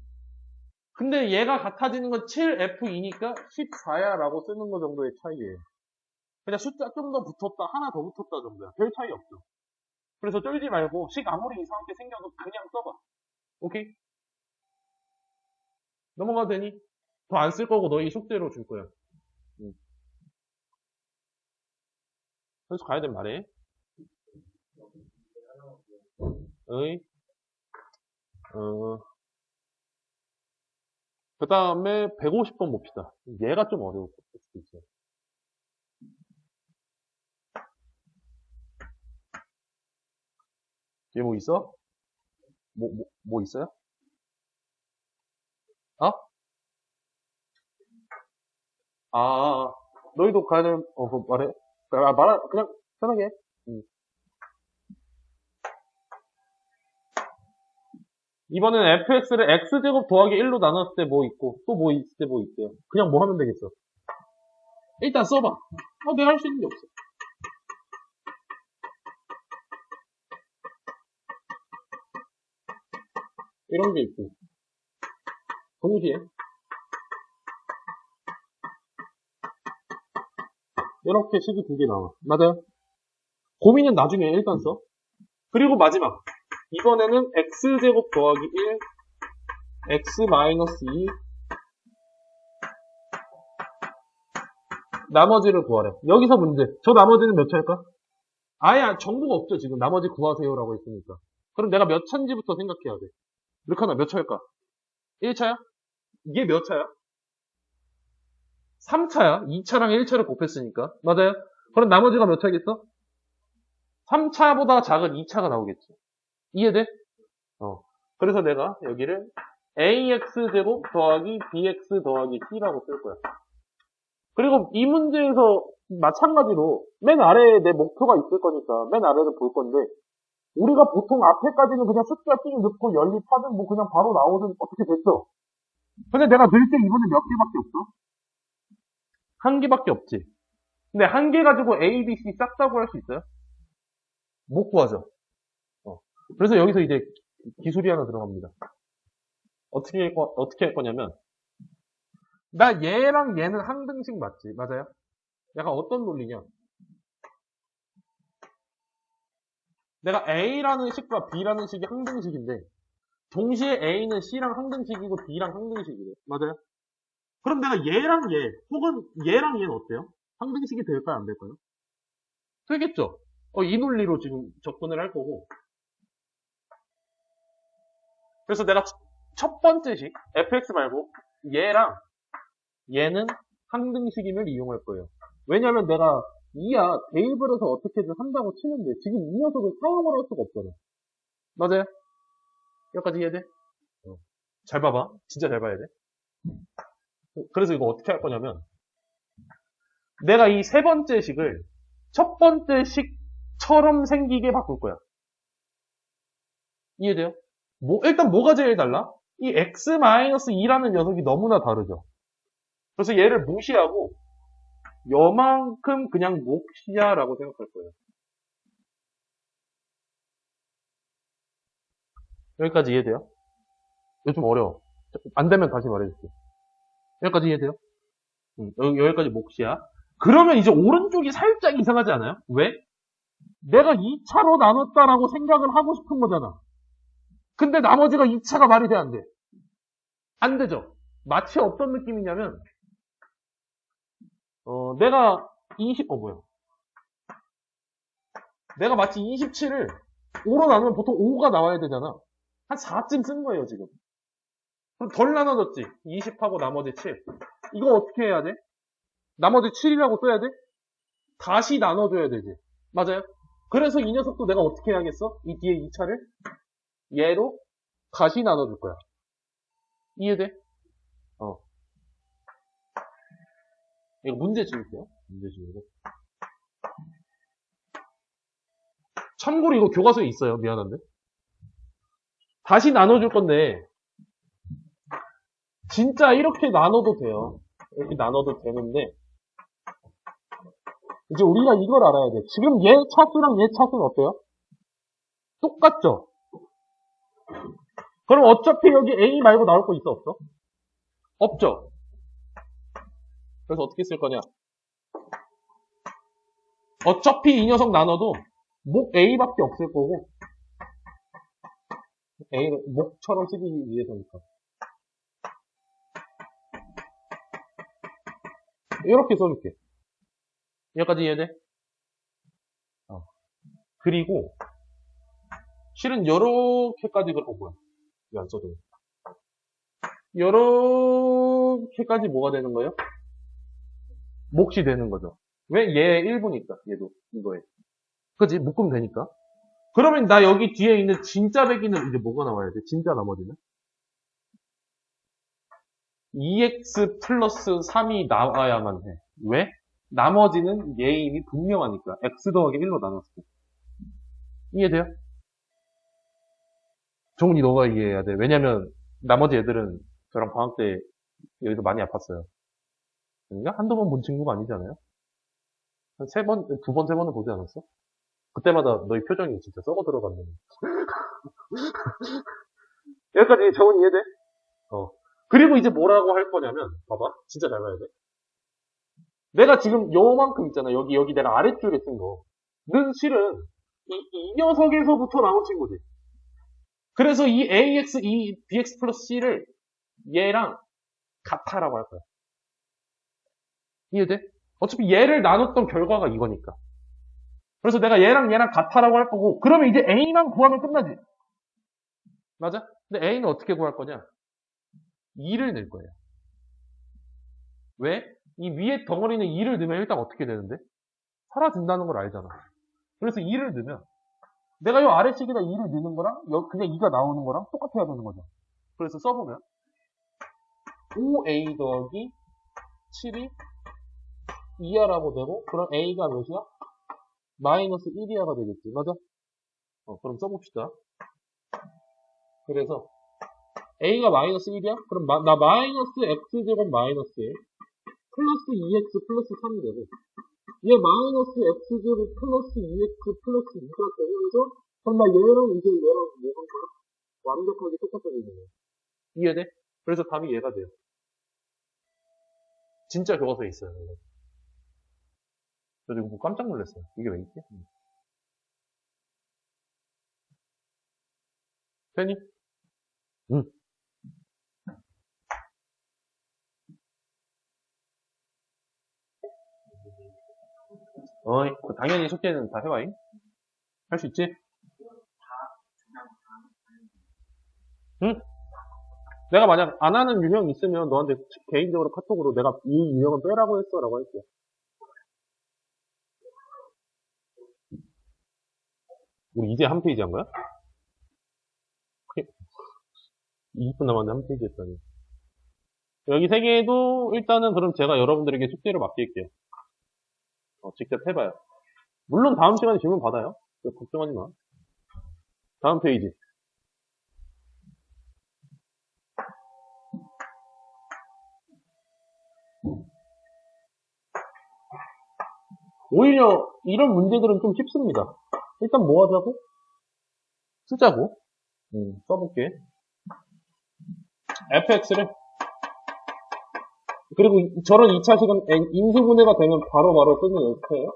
근데 얘가 같아지는 건 7f2니까 14야 라고 쓰는 거 정도의 차이예요. 그냥 숫자 좀 더 붙었다, 하나 더 붙었다 정도야. 별 차이 없죠. 그래서 쫄지 말고 식 아무리 이상하게 생겨도 그냥 써봐. 오케이? 넘어가도 되니? 더 안 쓸 거고 너희 숙제로 줄 거야. 그래서 가야 된 말해. 그 다음에 150번 봅시다. 얘가 좀 어려울 수도 있어요. 얘 뭐 있어? 뭐 있어요? 너희도 가야 되는, 그거 말해. 그냥 편하게 해. 이번엔 fx를 x제곱 더하기 1로 나눴을 때 뭐 있고, 또 뭐 있을 때 뭐 있대요. 그냥 뭐 하면 되겠어. 일단 써봐. 내가 할 수 있는 게 없어. 이런 게 있고. 동시에. 이렇게 식이 두 개 나와. 맞아요? 고민은 나중에 일단 써. 그리고 마지막. 이번에는 x제곱 더하기 1, x 마이너스 2, 나머지를 구하래. 여기서 문제. 저 나머지는 몇 차일까? 아예 정보가 없죠, 지금. 나머지 구하세요라고 했으니까. 그럼 내가 몇 차인지부터 생각해야 돼. 르카나 몇 차일까? 1차야? 이게 몇 차야? 3차야. 2차랑 1차를 곱했으니까. 맞아요? 그럼 나머지가 몇 차겠어? 3차보다 작은 2차가 나오겠지. 이해돼? 그래서 내가 여기를 ax제곱 더하기 bx 더하기 c라고 쓸 거야. 그리고 이 문제에서 마찬가지로 맨 아래에 내 목표가 있을 거니까 맨 아래를 볼 건데 우리가 보통 앞에까지는 그냥 숫자 띵 넣고 연립하든 뭐 그냥 바로 나오든 어떻게 됐어. 근데 내가 넣을 때 이번에 몇 개밖에 없어? 한 개밖에 없지. 근데 한 개 가지고 A, B, C 싹 다 구할 수 있어요? 못 구하죠. 그래서 여기서 이제 기술이 하나 들어갑니다. 어떻게 할 거냐면 나 얘랑 얘는 항등식 맞지? 맞아요? 약간 어떤 논리냐? 내가 A라는 식과 B라는 식이 항등식인데 동시에 A는 C랑 항등식이고 B랑 항등식이래. 맞아요? 그럼 내가 얘랑 얘 혹은 얘랑 얘는 어때요? 항등식이 될까요? 안 될까요? 되겠죠? 이 논리로 지금 접근을 할 거고 그래서 내가 첫 번째 식 fx 말고 얘랑 얘는 항등식임을 이용할 거예요. 왜냐면 내가 이야 대입을 해서 어떻게든 한다고 치는데 지금 이 녀석을 사용을 할 수가 없잖아. 맞아요? 여기까지 이해돼? 잘 봐봐. 진짜 잘 봐야 돼. 그래서 이거 어떻게 할 거냐면 내가 이 세 번째 식을 첫 번째 식처럼 생기게 바꿀 거야. 이해돼요? 일단 뭐가 제일 달라? 이 x-2라는 녀석이 너무나 다르죠. 그래서 얘를 무시하고 요만큼 그냥 몫이야라고 생각할 거예요. 여기까지 이해돼요? 이거 좀 어려워. 안 되면 다시 말해줄게. 여기까지 이해돼요? 여기까지 몫이야. 그러면 이제 오른쪽이 살짝 이상하지 않아요? 왜? 내가 2차로 나눴다라고 생각을 하고 싶은 거잖아. 근데 나머지가 2차가 말이 돼, 안 돼? 안 되죠? 마치 어떤 느낌이냐면, 내가 내가 마치 27을 5로 나누면 보통 5가 나와야 되잖아. 한 4쯤 쓴 거예요, 지금. 그럼 덜 나눠졌지? 20하고 나머지 7. 이거 어떻게 해야 돼? 나머지 7이라고 써야 돼? 다시 나눠줘야 되지. 맞아요? 그래서 이 녀석도 내가 어떻게 해야겠어? 이 뒤에 2차를 얘로 다시 나눠줄 거야. 이해돼? 이거 문제 지울게요. 문제 지우고. 참고로 이거 교과서에 있어요. 미안한데. 다시 나눠줄 건데, 진짜 이렇게 나눠도 돼요. 이렇게 나눠도 되는데, 이제 우리가 이걸 알아야 돼. 지금 얘 차수랑 얘 차수는 어때요? 똑같죠? 그럼 어차피 여기 A 말고 나올 거 있어, 없어? 없죠? 그래서 어떻게 쓸 거냐? 어차피 이 녀석 나눠도 목 A밖에 없을 거고, A를 목처럼 쓰기 위해서니까. 이렇게 써줄게. 여기까지 이해돼? 그리고 실은 요렇게까지 그럴 거야. 왜 안 써도 요렇게까지 뭐가 되는 거예요? 몫이 되는 거죠. 왜? 얘 1부니까 얘도 이거에. 그치? 묶으면 되니까. 그러면 나 여기 뒤에 있는 진짜 배기는 이제 뭐가 나와야 돼? 진짜 나머지는? 2x 플러스 3이 나와야만 해. 왜? 나머지는 얘 이미 분명하니까. x 더하기 1로 나눴을 때. 이해돼요? 정훈이 너가 이해해야 돼. 왜냐면 나머지 애들은 저랑 방학 때 여기서 많이 아팠어요. 그러니까 한두 번 본 친구가 아니잖아요. 한 세 번, 두 번, 세 번은 보지 않았어? 그때마다 너희 표정이 진짜 썩어 들어갔네. 여기까지 정훈이 이해돼? 그리고 이제 뭐라고 할 거냐면, 봐봐. 진짜 잘 봐야 돼. 내가 지금 요만큼 있잖아. 여기 내가 아랫줄에 쓴 거. 는 실은 이 녀석에서부터 나온 친구지. 그래서 이 AX, 이 BX 플러스 C를 얘랑 같아라고 할 거야. 이해돼? 어차피 얘를 나눴던 결과가 이거니까. 그래서 내가 얘랑 같아라고 할 거고, 그러면 이제 A만 구하면 끝나지. 맞아? 근데 A는 어떻게 구할 거냐? 2를 넣을 거예요. 왜? 이 위에 덩어리는 2를 넣으면 일단 어떻게 되는데? 사라진다는 걸 알잖아. 그래서 2를 넣으면 내가 이 아래식에다 2를 넣는 거랑 그냥 2가 나오는 거랑 똑같아야 되는 거죠. 그래서 써보면 5A 더하기 7이 2야라고 되고, 그럼 A가 몇이야? 마이너스 1이야가 되겠지. 맞아? 그럼 써봅시다. 그래서 A가 마이너스 1이야? 그럼 나 마이너스 X제곱 마이너스 1 플러스 2X 플러스 3이 되고, 얘 마이너스 X제곱 플러스 2X 플러스 2가 되면서, 그럼 나 얘랑 이제 얘랑 뭐가 완벽하게 똑같아지는 거야. 이해돼? 그래서 답이 얘가 돼요. 진짜 교과서에 있어요. 저 지금 깜짝 놀랐어요. 이게 왜 있지? 되니? 응. 당연히 숙제는 다 해봐잉. 할 수 있지? 응? 내가 만약 안 하는 유형 있으면 너한테 개인적으로 카톡으로 내가 이 유형은 빼라고 했어 라고 할게. 우리 이제 한 페이지 한 거야? 20분 남았는데 한 페이지 했다니. 여기 세 개도 일단은 그럼 제가 여러분들에게 숙제를 맡길게요. 직접 해봐요. 물론 다음 시간에 질문 받아요. 걱정하지 마. 다음 페이지. 오히려 이런 문제들은 좀 쉽습니다. 일단 뭐 하자고? 쓰자고. 써볼게. fx를. 그리고 저런 2차 시간 인수분해가 되면 바로바로 쓰는 연습해요.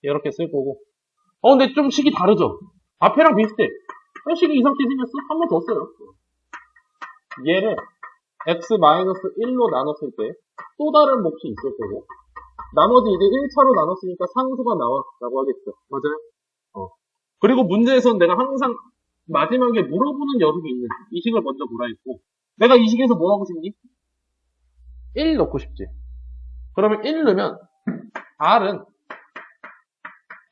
이렇게 쓸 거고. 근데 좀 식이 다르죠? 앞에랑 비슷해. 식이 이상하게 생겼어? 한 번 더 써요. 얘를 x-1로 나눴을 때 또 다른 몫이 있을 거고, 나머지 이제 1차로 나눴으니까 상수가 나와 라고 하겠죠. 맞아요? 그리고 문제에서는 내가 항상 마지막에 물어보는 녀석이 있는 이 식을 먼저 보라 했고, 내가 이 식에서 뭐 하고 싶니? 1 넣고 싶지. 그러면 1 넣으면 R은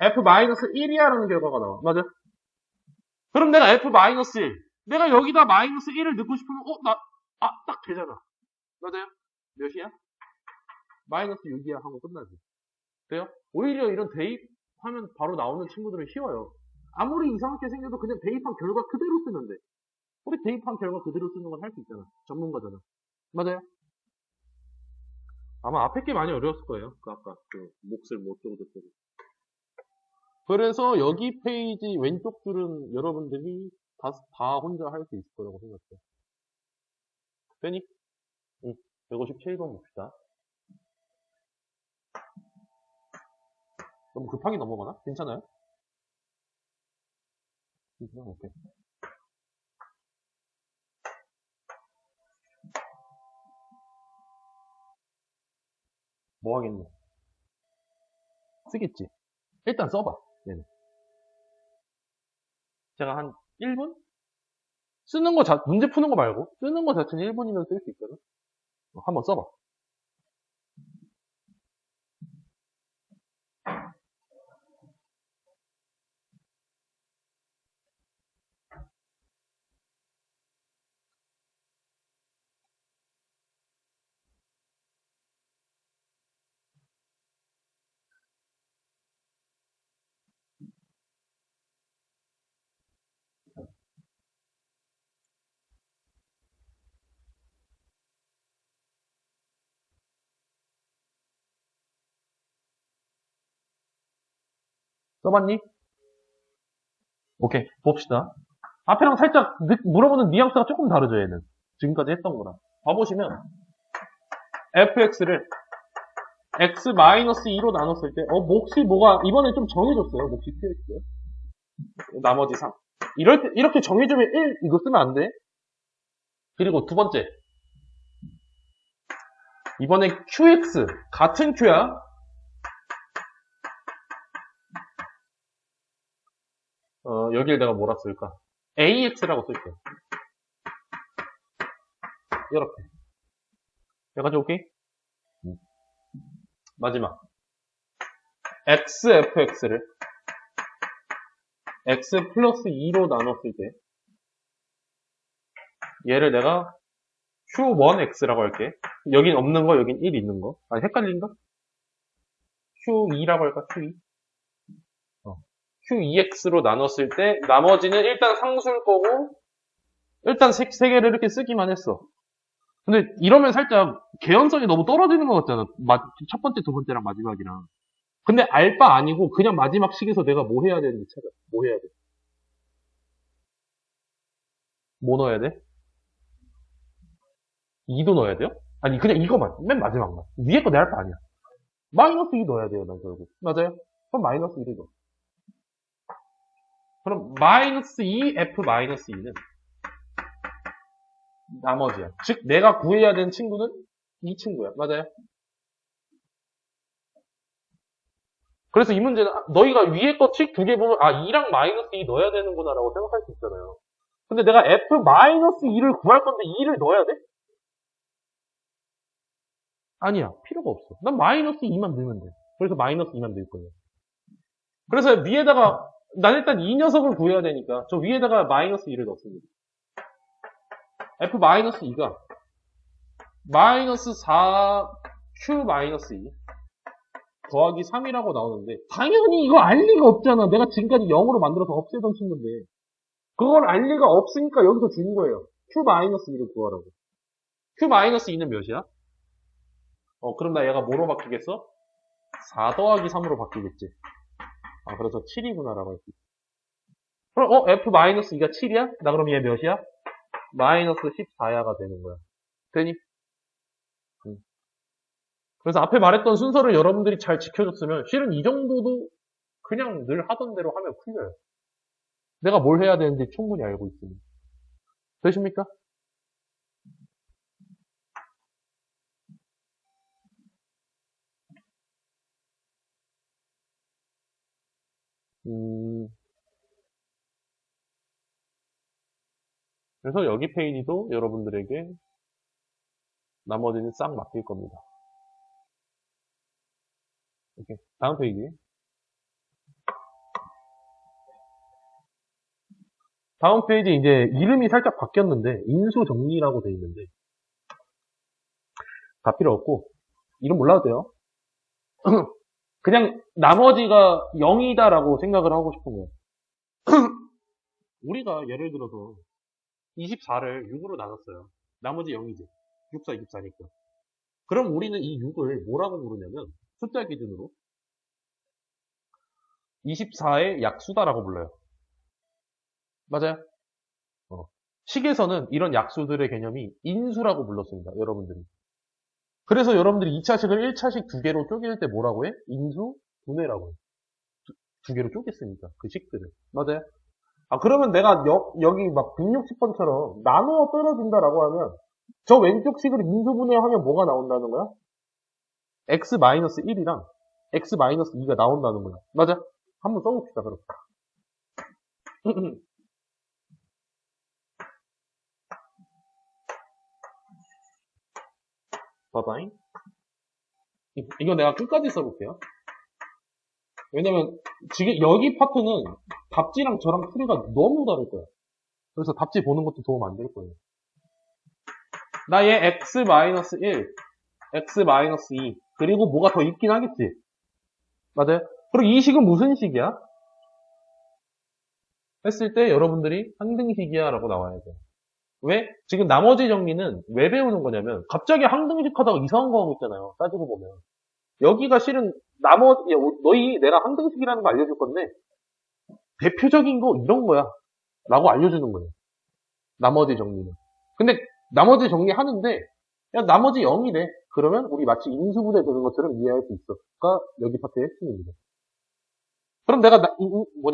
F-1이야라는 결과가 나와. 맞아? 그럼 내가 F-1. 내가 여기다 마이너스 1을 넣고 싶으면, 딱 되잖아. 맞아요? 몇이야? 마이너스 6이야 하고 끝나지. 돼요? 오히려 이런 대입하면 바로 나오는 친구들은 쉬워요. 아무리 이상하게 생겨도 그냥 대입한 결과 그대로 쓰면 돼. 우리 대입한 결과 그대로 쓰는 건 할 수 있잖아. 전문가잖아. 맞아요? 아마 앞에 게 많이 어려웠을 거예요. 아까 그 몫을 못 적어줬더니. 그래서 여기 페이지 왼쪽 줄은 여러분들이 다 혼자 할 수 있을 거라고 생각해요. 되니? 응. 157번 봅시다. 너무 급하게 넘어가나? 괜찮아요? 오케이. 뭐 하겠노? 쓰겠지. 일단 써봐. 얘는. 제가 한 1분? 쓰는 거 문제 푸는 거 말고, 쓰는 거 자체는 1분이면 쓸 수 있거든? 한번 써봐. 써봤니? 오케이, 봅시다. 앞에랑 살짝 물어보는 뉘앙스가 조금 다르죠, 얘는. 지금까지 했던 거랑. 봐보시면, fx를 x-2로 나눴을 때, 몫이 뭐가, 이번에 좀 정해졌어요. 몫이 qx요. 나머지 3. 이렇게 정해주면 1, 이거 쓰면 안 돼. 그리고 두 번째. 이번에 qx, 같은 q야. 여길 내가 뭐라 쓸까? AX라고 쓸게요. 이렇게. 여기까지 오케이? 마지막. XFX를 X 플러스 2로 나눴을 때, 얘를 내가 Q1X라고 할게. 여긴 없는 거, 여긴 1 있는 거. 아니, 헷갈린가? Q2라고 할까? Q2? Q2X로 나눴을 때 나머지는 일단 상수일 거고 일단 세 개를 이렇게 쓰기만 했어. 근데 이러면 살짝 개연성이 너무 떨어지는 것 같잖아. 첫 번째, 두 번째랑 마지막이랑. 근데 알 바 아니고 그냥 마지막 식에서 내가 뭐 해야 되는지 찾아. 뭐 해야 돼? 뭐 넣어야 돼? 2도 넣어야 돼요? 아니 그냥 이거만. 맨 마지막만. 위에 거 내 할 바 아니야. 마이너스 2 넣어야 돼요. 난 결국. 맞아요? 그럼 마이너스 2를 넣어. 그럼 마이너스 2 F 마이너스 2는 나머지야. 즉 내가 구해야 되는 친구는 이 친구야. 맞아요? 그래서 이 문제는 너희가 위에 거 칙 두 개 보면 2랑 마이너스 2 넣어야 되는구나 라고 생각할 수 있잖아요. 근데 내가 F 마이너스 2를 구할 건데 2를 넣어야 돼? 아니야. 필요가 없어. 난 마이너스 2만 넣으면 돼. 그래서 마이너스 2만 넣을 거예요. 그래서 위에다가 난 일단 이 녀석을 구해야 되니까 저 위에다가 마이너스 2를 넣습니다. F 마이너스 2가 마이너스 4Q 마이너스 2 더하기 3이라고 나오는데 당연히 이거 알 리가 없잖아. 내가 지금까지 0으로 만들어서 없애던 친구인데 그걸 알 리가 없으니까 여기서 준 거예요. Q 마이너스 2를 구하라고. Q 마이너스 2는 몇이야? 그럼 나 얘가 뭐로 바뀌겠어? 4 더하기 3으로 바뀌겠지. 그래서 7이구나라고 할 수 있어. 그럼 F 마이너스 2가 7이야? 나 그럼 얘 몇이야? 마이너스 14야가 되는 거야. 되니? 그래서 앞에 말했던 순서를 여러분들이 잘 지켜줬으면 실은 이 정도도 그냥 늘 하던 대로 하면 풀려요. 내가 뭘 해야 되는지 충분히 알고 있으니. 되십니까? 그래서 여기 페이지도 여러분들에게 나머지는 싹 맡길 겁니다. 오케이. 다음 페이지. 다음 페이지 이제 이름이 살짝 바뀌었는데 인수 정리라고 돼 있는데 다 필요 없고 이름 몰라도 돼요. 그냥 나머지가 0이다라고 생각을 하고 싶은 거예요. 우리가 예를 들어서 24를 6으로 나눴어요. 나머지 0이지. 64, 24니까. 그럼 우리는 이 6을 뭐라고 부르냐면 숫자 기준으로 24의 약수다라고 불러요. 맞아요? 식에서는 이런 약수들의 개념이 인수라고 불렀습니다. 여러분들이. 그래서 여러분들이 2차식을 1차식 두 개로 쪼갤 때 뭐라고 해? 인수, 분해라고 해. 두 개로 쪼갰으니까 그 식들을. 맞아요? 그러면 내가 여기 막 160번처럼 나누어 떨어진다라고 하면 저 왼쪽 식을 인수분해하면 뭐가 나온다는 거야? x-1이랑 x-2가 나온다는 거야. 맞아? 한번 써봅시다, 그럼. 봐봐잉. 이거 내가 끝까지 써볼게요. 왜냐면 지금 여기 파트는 답지랑 저랑 풀이가 너무 다를 거야. 그래서 답지 보는 것도 도움 안 될 거예요. 나 얘 x-1, x-2 그리고 뭐가 더 있긴 하겠지. 맞아요? 그리고 이 식은 무슨 식이야? 했을 때 여러분들이 항등식이야 라고 나와야 돼. 왜? 지금 나머지 정리는 왜 배우는 거냐면 갑자기 항등식 하다가 이상한 거 하고 있잖아요. 따지고 보면. 여기가 실은 너희 내가 항등식이라는 거 알려줄 건데 대표적인 거 이런 거야 라고 알려주는 거예요. 나머지 정리는. 근데 나머지 정리하는데 야 나머지 0이래. 그러면 우리 마치 인수분해 되는 것처럼 이해할 수 있어가 여기 파트의 핵심입니다. 그럼 내가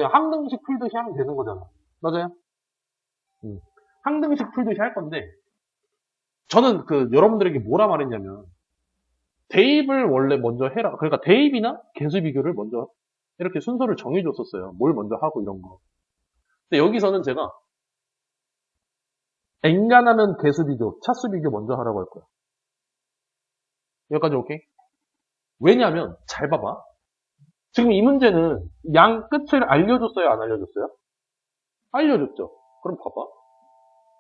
항등식 풀듯이 하면 되는 거잖아. 맞아요? 항등식 풀듯이 할 건데 저는 여러분들에게 뭐라 말했냐면 대입을 원래 먼저 해라. 그러니까 대입이나 개수 비교를 먼저 이렇게 순서를 정해줬었어요. 뭘 먼저 하고 이런 거. 근데 여기서는 제가 엔간하면 개수 비교, 차수 비교 먼저 하라고 할 거야. 여기까지 오케이? 왜냐면 잘 봐봐. 지금 이 문제는 양 끝을 알려줬어요? 안 알려줬어요? 알려줬죠. 그럼 봐봐.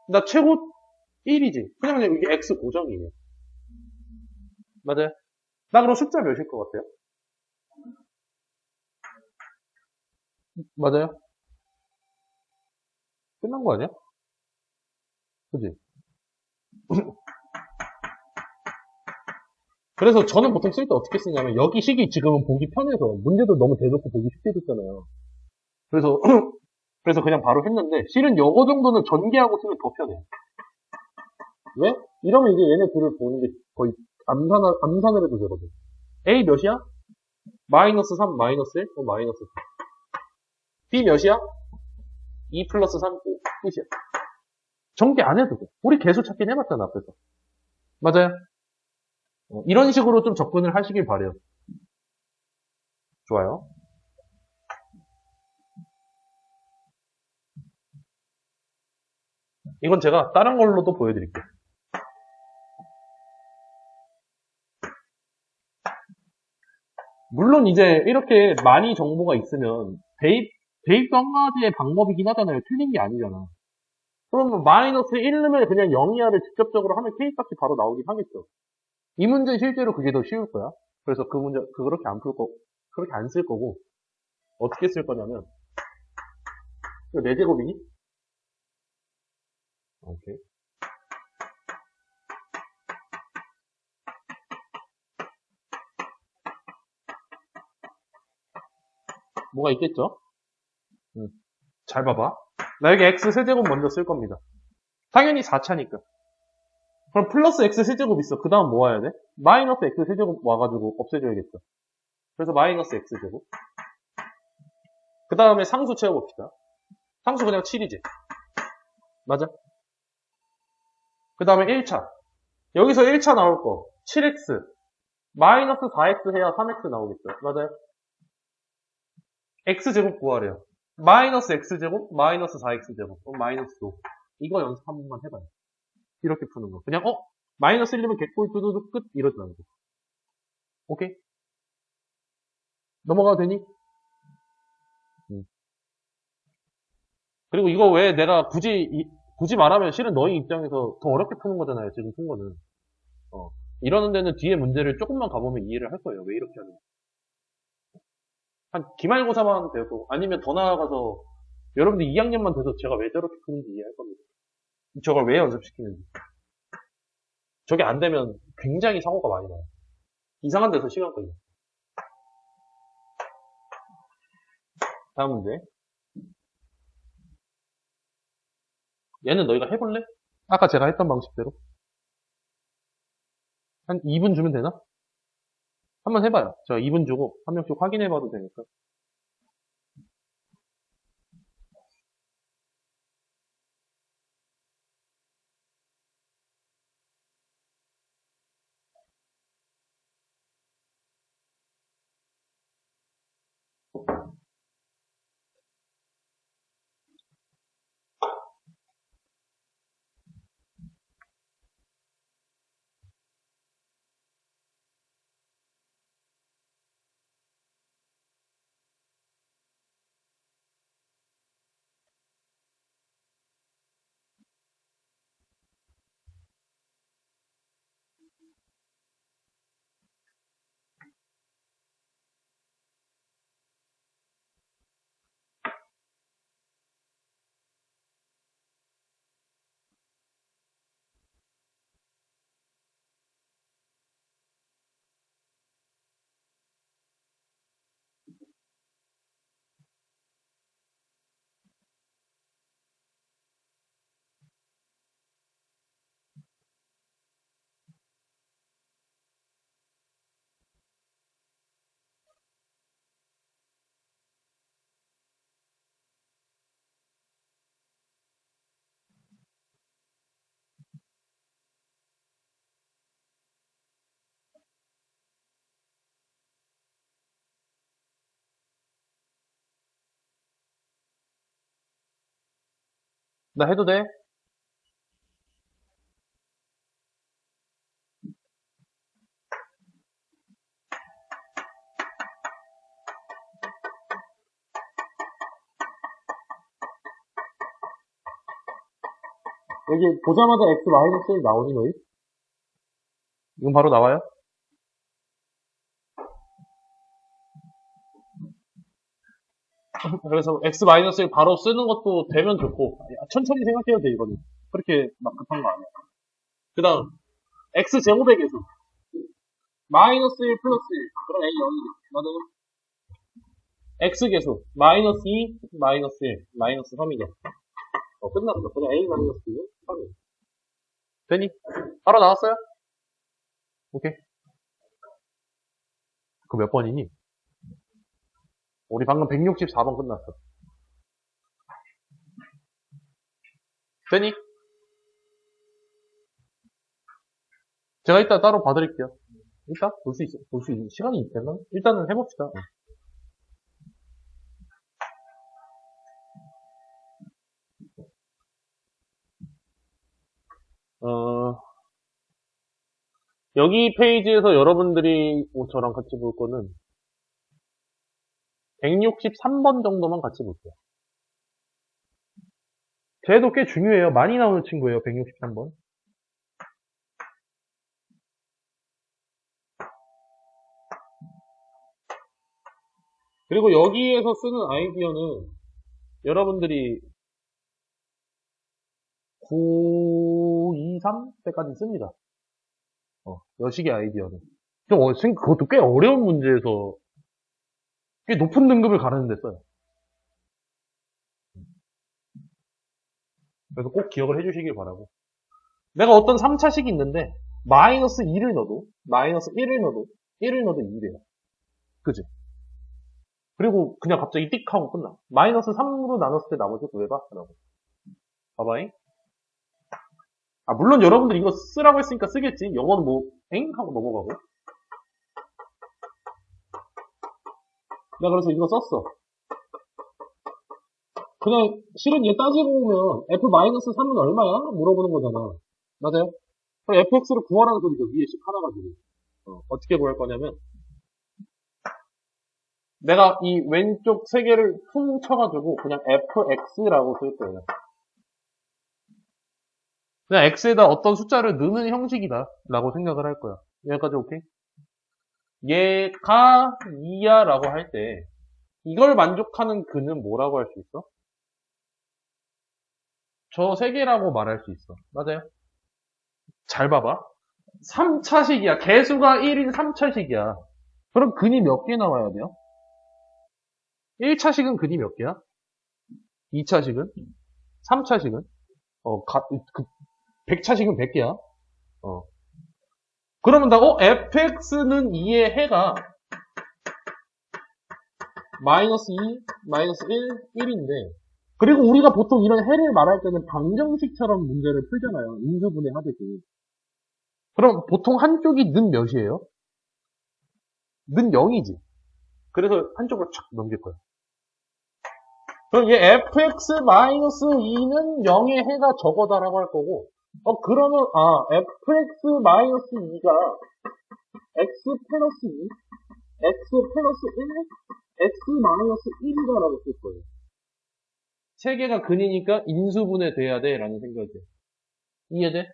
나 최고 1이지. 그냥 이게 x 고정이에요. 맞아요? 나 그럼 숫자 몇일 것 같아요? 맞아요? 끝난 거 아니야? 그지? 그래서 저는 보통 쓸 때 어떻게 쓰냐면 여기 식이 지금은 보기 편해서 문제도 너무 대놓고 보기 쉽게 됐잖아요. 그래서 그냥 바로 했는데 실은 요거 정도는 전개하고 쓰면 더 편해. 왜? 이러면 이제 얘네 둘을 보는 게 거의 암산을 해도 되거든. A 몇이야? 마이너스 3, 마이너스 1, 마이너스 3. B 몇이야? 2 플러스 3, 5. 끝이야. 전개 안 해도 돼. 우리 개수 찾긴 해봤잖아, 앞에서. 맞아요? 이런 식으로 좀 접근을 하시길 바래요. 좋아요. 이건 제가 다른 걸로도 보여드릴게요. 물론 이제 이렇게 많이 정보가 있으면 대입도 한 가지의 방법이긴 하잖아요. 틀린 게 아니잖아. 그러면 마이너스 1 넣으면 그냥 0이야를 직접적으로 하면 K값이 바로 나오긴 하겠죠. 이 문제 실제로 그게 더 쉬울 거야. 그래서 그 문제 그렇게 그렇게 안 쓸 거고 어떻게 쓸 거냐면 이거 4제곱이니? 오케이. 뭐가 있겠죠? 잘 봐봐. 나 여기 x 세제곱 먼저 쓸 겁니다. 당연히 4차니까. 그럼 플러스 x 세제곱 있어. 그 다음 뭐 와야 돼? 마이너스 x 세제곱 와가지고 없애줘야겠죠. 그래서 마이너스 x제곱. 그 다음에 상수 채워봅시다. 상수 그냥 7이지. 맞아? 그 다음에 1차. 여기서 1차 나올 거. 7x. 마이너스 4x 해야 3x 나오겠죠. 맞아요? x제곱 구하래요. 마이너스 x제곱, 마이너스 4x제곱, 마이너스 5. 이거 연습 한 번만 해봐요. 이렇게 푸는 거. 그냥, 마이너스 1이면 개꿀 두두두 끝? 이러지 말고. 오케이? 넘어가도 되니? 그리고 이거 왜 내가 굳이 말하면 실은 너희 입장에서 더 어렵게 푸는 거잖아요, 지금 푼 거는. 이러는 데는 뒤에 문제를 조금만 가보면 이해를 할 거예요. 왜 이렇게 하는지. 한 기말고사만 되고, 아니면 더 나아가서, 여러분들 2학년만 돼서 제가 왜 저렇게 푸는지 이해할 겁니다. 저걸 왜 연습시키는지. 저게 안 되면 굉장히 사고가 많이 나요. 이상한 데서 시간 걸려. 다음 문제. 얘는 너희가 해볼래? 아까 제가 했던 방식대로. 한 2분 주면 되나? 한번 해봐요. 제가 2분 주고 한 명씩 확인해봐도 되니까. 나 해도 돼? 여기 보자마자 x-1 나오니 너희? 이건 바로 나와요? 그래서 x-1 바로 쓰는 것도 되면 좋고 천천히 생각해도 돼 이거는. 그렇게 막 급한 거 아니야. 그 다음 x제곱의 계수 마이너스 1 플러스 1 그럼 a 0이죠. 맞아요? x계수 마이너스 2 마이너스 1 마이너스 3이죠. 끝났어. 그냥 a 마이너스 2 3이에요. 되니? 바로 나왔어요? 오케이. 그 몇 번이니? 우리 방금 164번 끝났어. 되니? 제가 이따 따로 봐드릴게요. 이따? 볼 수 있는 시간이 있겠나? 일단은 해봅시다. 여기 페이지에서 여러분들이 저랑 같이 볼 거는 163번 정도만 같이 볼게요. 쟤도 꽤 중요해요. 많이 나오는 친구예요. 163번. 그리고 여기에서 쓰는 아이디어는 여러분들이 9, 2, 3 때까지 씁니다. 여식의 아이디어는. 그것도 꽤 어려운 문제에서 꽤 높은 등급을 가르는 데 써요. 그래서 꼭 기억을 해주시길 바라고. 내가 어떤 3차식이 있는데 마이너스 2를 넣어도 마이너스 1을 넣어도 1을 넣어도 2래요. 그지? 그리고 그냥 갑자기 띡 하고 끝나. 마이너스 3으로 나눴을 때 나머지 구해봐. 라고. 봐봐잉. 물론 여러분들 이거 쓰라고 했으니까 쓰겠지. 영어는 뭐, 엥? 하고 넘어가고. 내가 그래서 이거 썼어. 그냥, 실은 얘 따지고 보면, f-3은 얼마야? 물어보는 거잖아. 맞아요? 그럼 fx를 구하라는 소리죠. 위에 식 하나 가지고. 어떻게 구할 거냐면, 내가 이 왼쪽 세 개를 훔쳐가지고 그냥 fx라고 쓸 거예요. 그냥 x에다 어떤 숫자를 넣는 형식이다 라고 생각을 할 거야. 여기까지 오케이? 얘가 2야 라고 할 때 이걸 만족하는 그는 뭐라고 할 수 있어? 저 세 개라고 말할 수 있어. 맞아요? 잘 봐봐. 3차식이야. 개수가 1인 3차식이야. 그럼 근이 몇 개 나와야 돼요? 1차식은 근이 몇 개야? 2차식은? 3차식은? 100차식은 100개야. 그러면 fx는 2의 해가 마이너스 2, 마이너스 1, 1인데 그리고 우리가 보통 이런 해를 말할 때는 방정식처럼 문제를 풀잖아요. 인수분해 하듯이. 그럼 보통 한쪽이 는 몇이에요? 는 0이지. 그래서 한쪽으로 촥 넘길 거야. 그럼 얘 fx-2는 0의 해가 저거다라고 할 거고 그러면 fx-2가 x 플러스 2, x 플러스 1, x 마이너스 1이다라고 쓸 거예요. 세 개가 근이니까 인수분해 돼야 돼 라는 생각이 돼. 이해돼?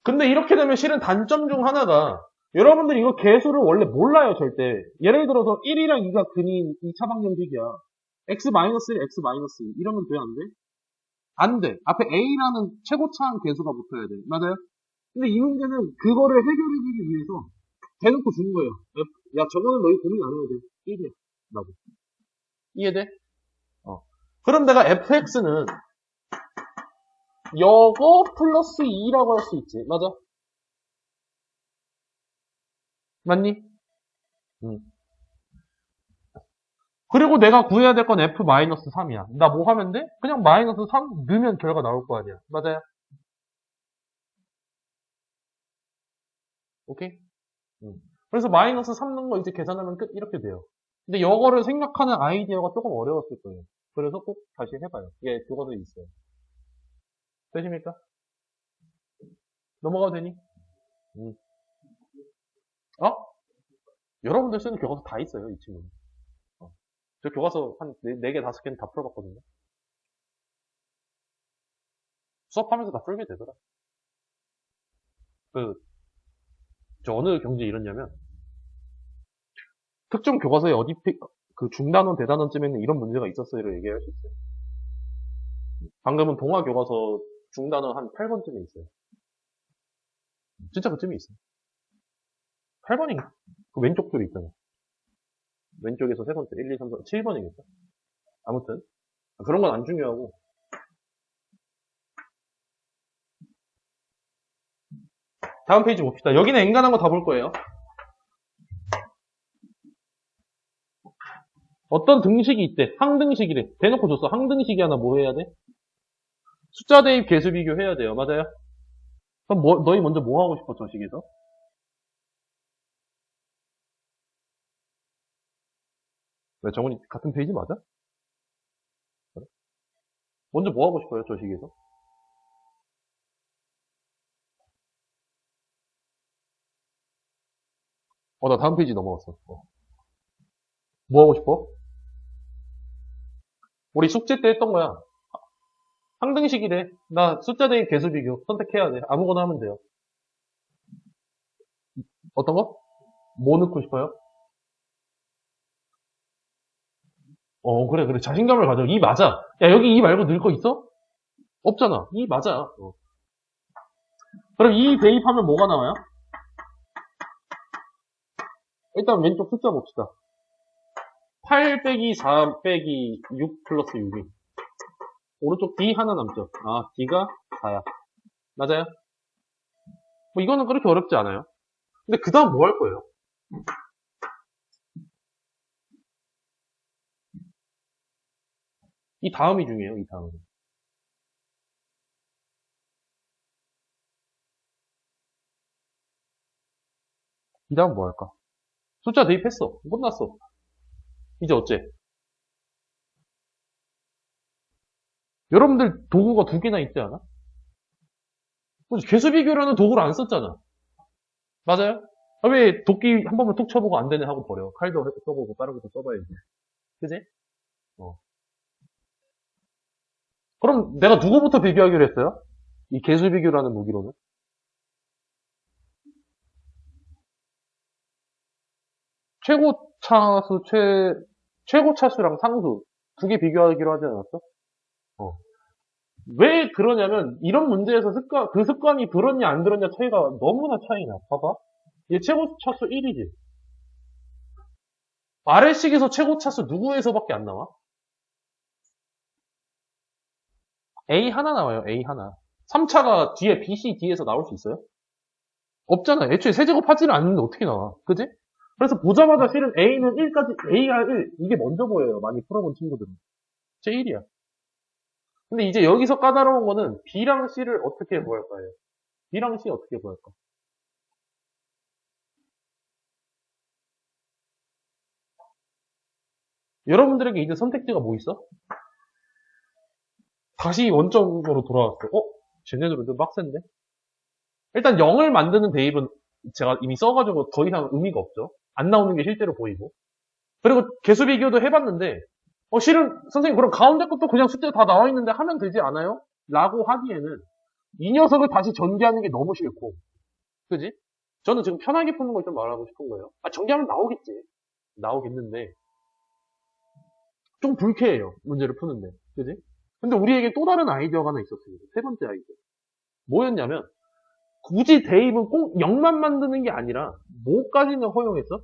근데 이렇게 되면 실은 단점 중 하나가 여러분들이 이거 개수를 원래 몰라요 절대. 예를 들어서 1이랑 2가 근인 2차 방정식이야. x-1, x-2 이러면 돼 안 돼? 안 돼. 앞에 a라는 최고차항 개수가 붙어야 돼. 맞아요? 근데 이 문제는 그거를 해결해주기 위해서 대놓고 준 거예요. 야 저거는 너희 고민 안 해도 돼. 1이야. 라고. 이해돼? 그럼 내가 fx는 요거 플러스 2라고 할 수 있지. 맞아? 맞니? 그리고 내가 구해야 될 건 f-3이야. 나 뭐 하면 돼? 그냥 마이너스 3 넣으면 결과 나올 거 아니야. 맞아요? 오케이? 그래서 마이너스 3 넣은 거 이제 계산하면 끝. 이렇게 돼요. 근데 이거를 생각하는 아이디어가 조금 어려웠을 거예요. 그래서 꼭 다시 해봐요. 예, 그거도 있어요. 되십니까? 넘어가도 되니? 여러분들 쓰는 교과서 다 있어요, 이 친구는. 저 교과서 한 4개, 5개는 다 풀어봤거든요. 수업하면서 다 풀게 되더라. 저 어느 경지에 이랬냐면, 특정 교과서에 어디, 중단원, 대단원쯤에는 이런 문제가 있었어요를 얘기할 수 있어요. 방금은 동화 교과서 중단원 한 8번쯤에 있어요. 진짜 그쯤에 있어요. 8번인가? 그 왼쪽 줄에 있잖아. 왼쪽에서 세 번째, 1, 2, 3, 4, 7번이겠죠? 아무튼, 그런 건 안 중요하고. 다음 페이지 봅시다. 여기는 엔간한 거 다 볼 거예요. 어떤 등식이 있대. 항등식이래. 대놓고 줬어. 항등식이 하나 뭐 해야 돼? 숫자 대입 개수 비교 해야 돼요. 맞아요? 그럼 너희 먼저 뭐 하고 싶어, 저 식에서? 왜, 정훈이 같은 페이지 맞아? 그래? 먼저 뭐 하고 싶어요, 저 식에서? 나 다음 페이지 넘어갔어. 뭐 하고 싶어? 우리 숙제 때 했던 거야. 항등식이래. 나 숫자 대입 개수 비교 선택해야 돼. 아무거나 하면 돼요. 어떤 거? 뭐 넣고 싶어요? 그래. 자신감을 가져. 이 맞아. 야, 여기 이 말고 넣을 거 있어? 없잖아. 이 맞아. 그럼 이 대입하면 뭐가 나와요? 일단 왼쪽 숫자 봅시다. 8 빼기 4 빼기 6 플러스 6이. 오른쪽 D 하나 남죠. D가 4야. 맞아요? 뭐 이거는 그렇게 어렵지 않아요. 근데 그 다음 뭐 할 거예요? 이 다음이 중요해요. 이 다음이. 이 다음 뭐 할까? 숫자 대입했어. 끝났어. 이제 어째? 여러분들 도구가 2개나 있지 않아? 개수 비교라는 도구를 안 썼잖아. 맞아요? 아, 왜 도끼 한 번만 툭 쳐보고 안 되네 하고 버려. 칼도 써보고 다른 것도 써봐야지. 그지? 어. 그럼 내가 누구부터 비교하기로 했어요? 이 개수 비교라는 무기로는? 최고 차수, 최고 차수랑 상수 두 개 비교하기로 하지 않았어? 어. 왜 그러냐면 이런 문제에서 그 습관이 들었냐 안 들었냐 차이가 너무나 차이나. 봐봐. 얘 최고 차수 1이지. 아래식에서 최고 차수 누구에서밖에 안 나와? A 하나 나와요. A 하나. 3차가 뒤에 BC D에서 나올 수 있어요? 없잖아. 애초에 세제곱하지를 않는데 어떻게 나와? 그지? 그래서 보자마자 실은 A는 1까지, A가 1, 이게 먼저 보여요. 많이 풀어본 친구들은. 제 1이야. 근데 이제 여기서 까다로운 거는 B랑 C를 어떻게 구할 거예요? B랑 C 어떻게 구할까? 여러분들에게 이제 선택지가 뭐 있어? 다시 원점으로 돌아왔어. 쟤네들은 좀 빡센데? 일단 0을 만드는 대입은 제가 이미 써가지고 더 이상 의미가 없죠. 안 나오는 게 실제로 보이고. 그리고 개수 비교도 해봤는데, 실은 선생님 그럼 가운데 것도 그냥 숫자 다 나와 있는데 하면 되지 않아요? 라고 하기에는 이 녀석을 다시 전개하는 게 너무 싫고, 그지? 저는 지금 편하게 푸는 걸 좀 말하고 싶은 거예요. 전개하면 나오겠지. 나오겠는데, 좀 불쾌해요. 문제를 푸는데. 그지? 근데 우리에게 또 다른 아이디어가 하나 있었습니다. 세 번째 아이디어. 뭐였냐면, 굳이 대입은 꼭 0만 만드는 게 아니라, 뭐까지는 허용했어?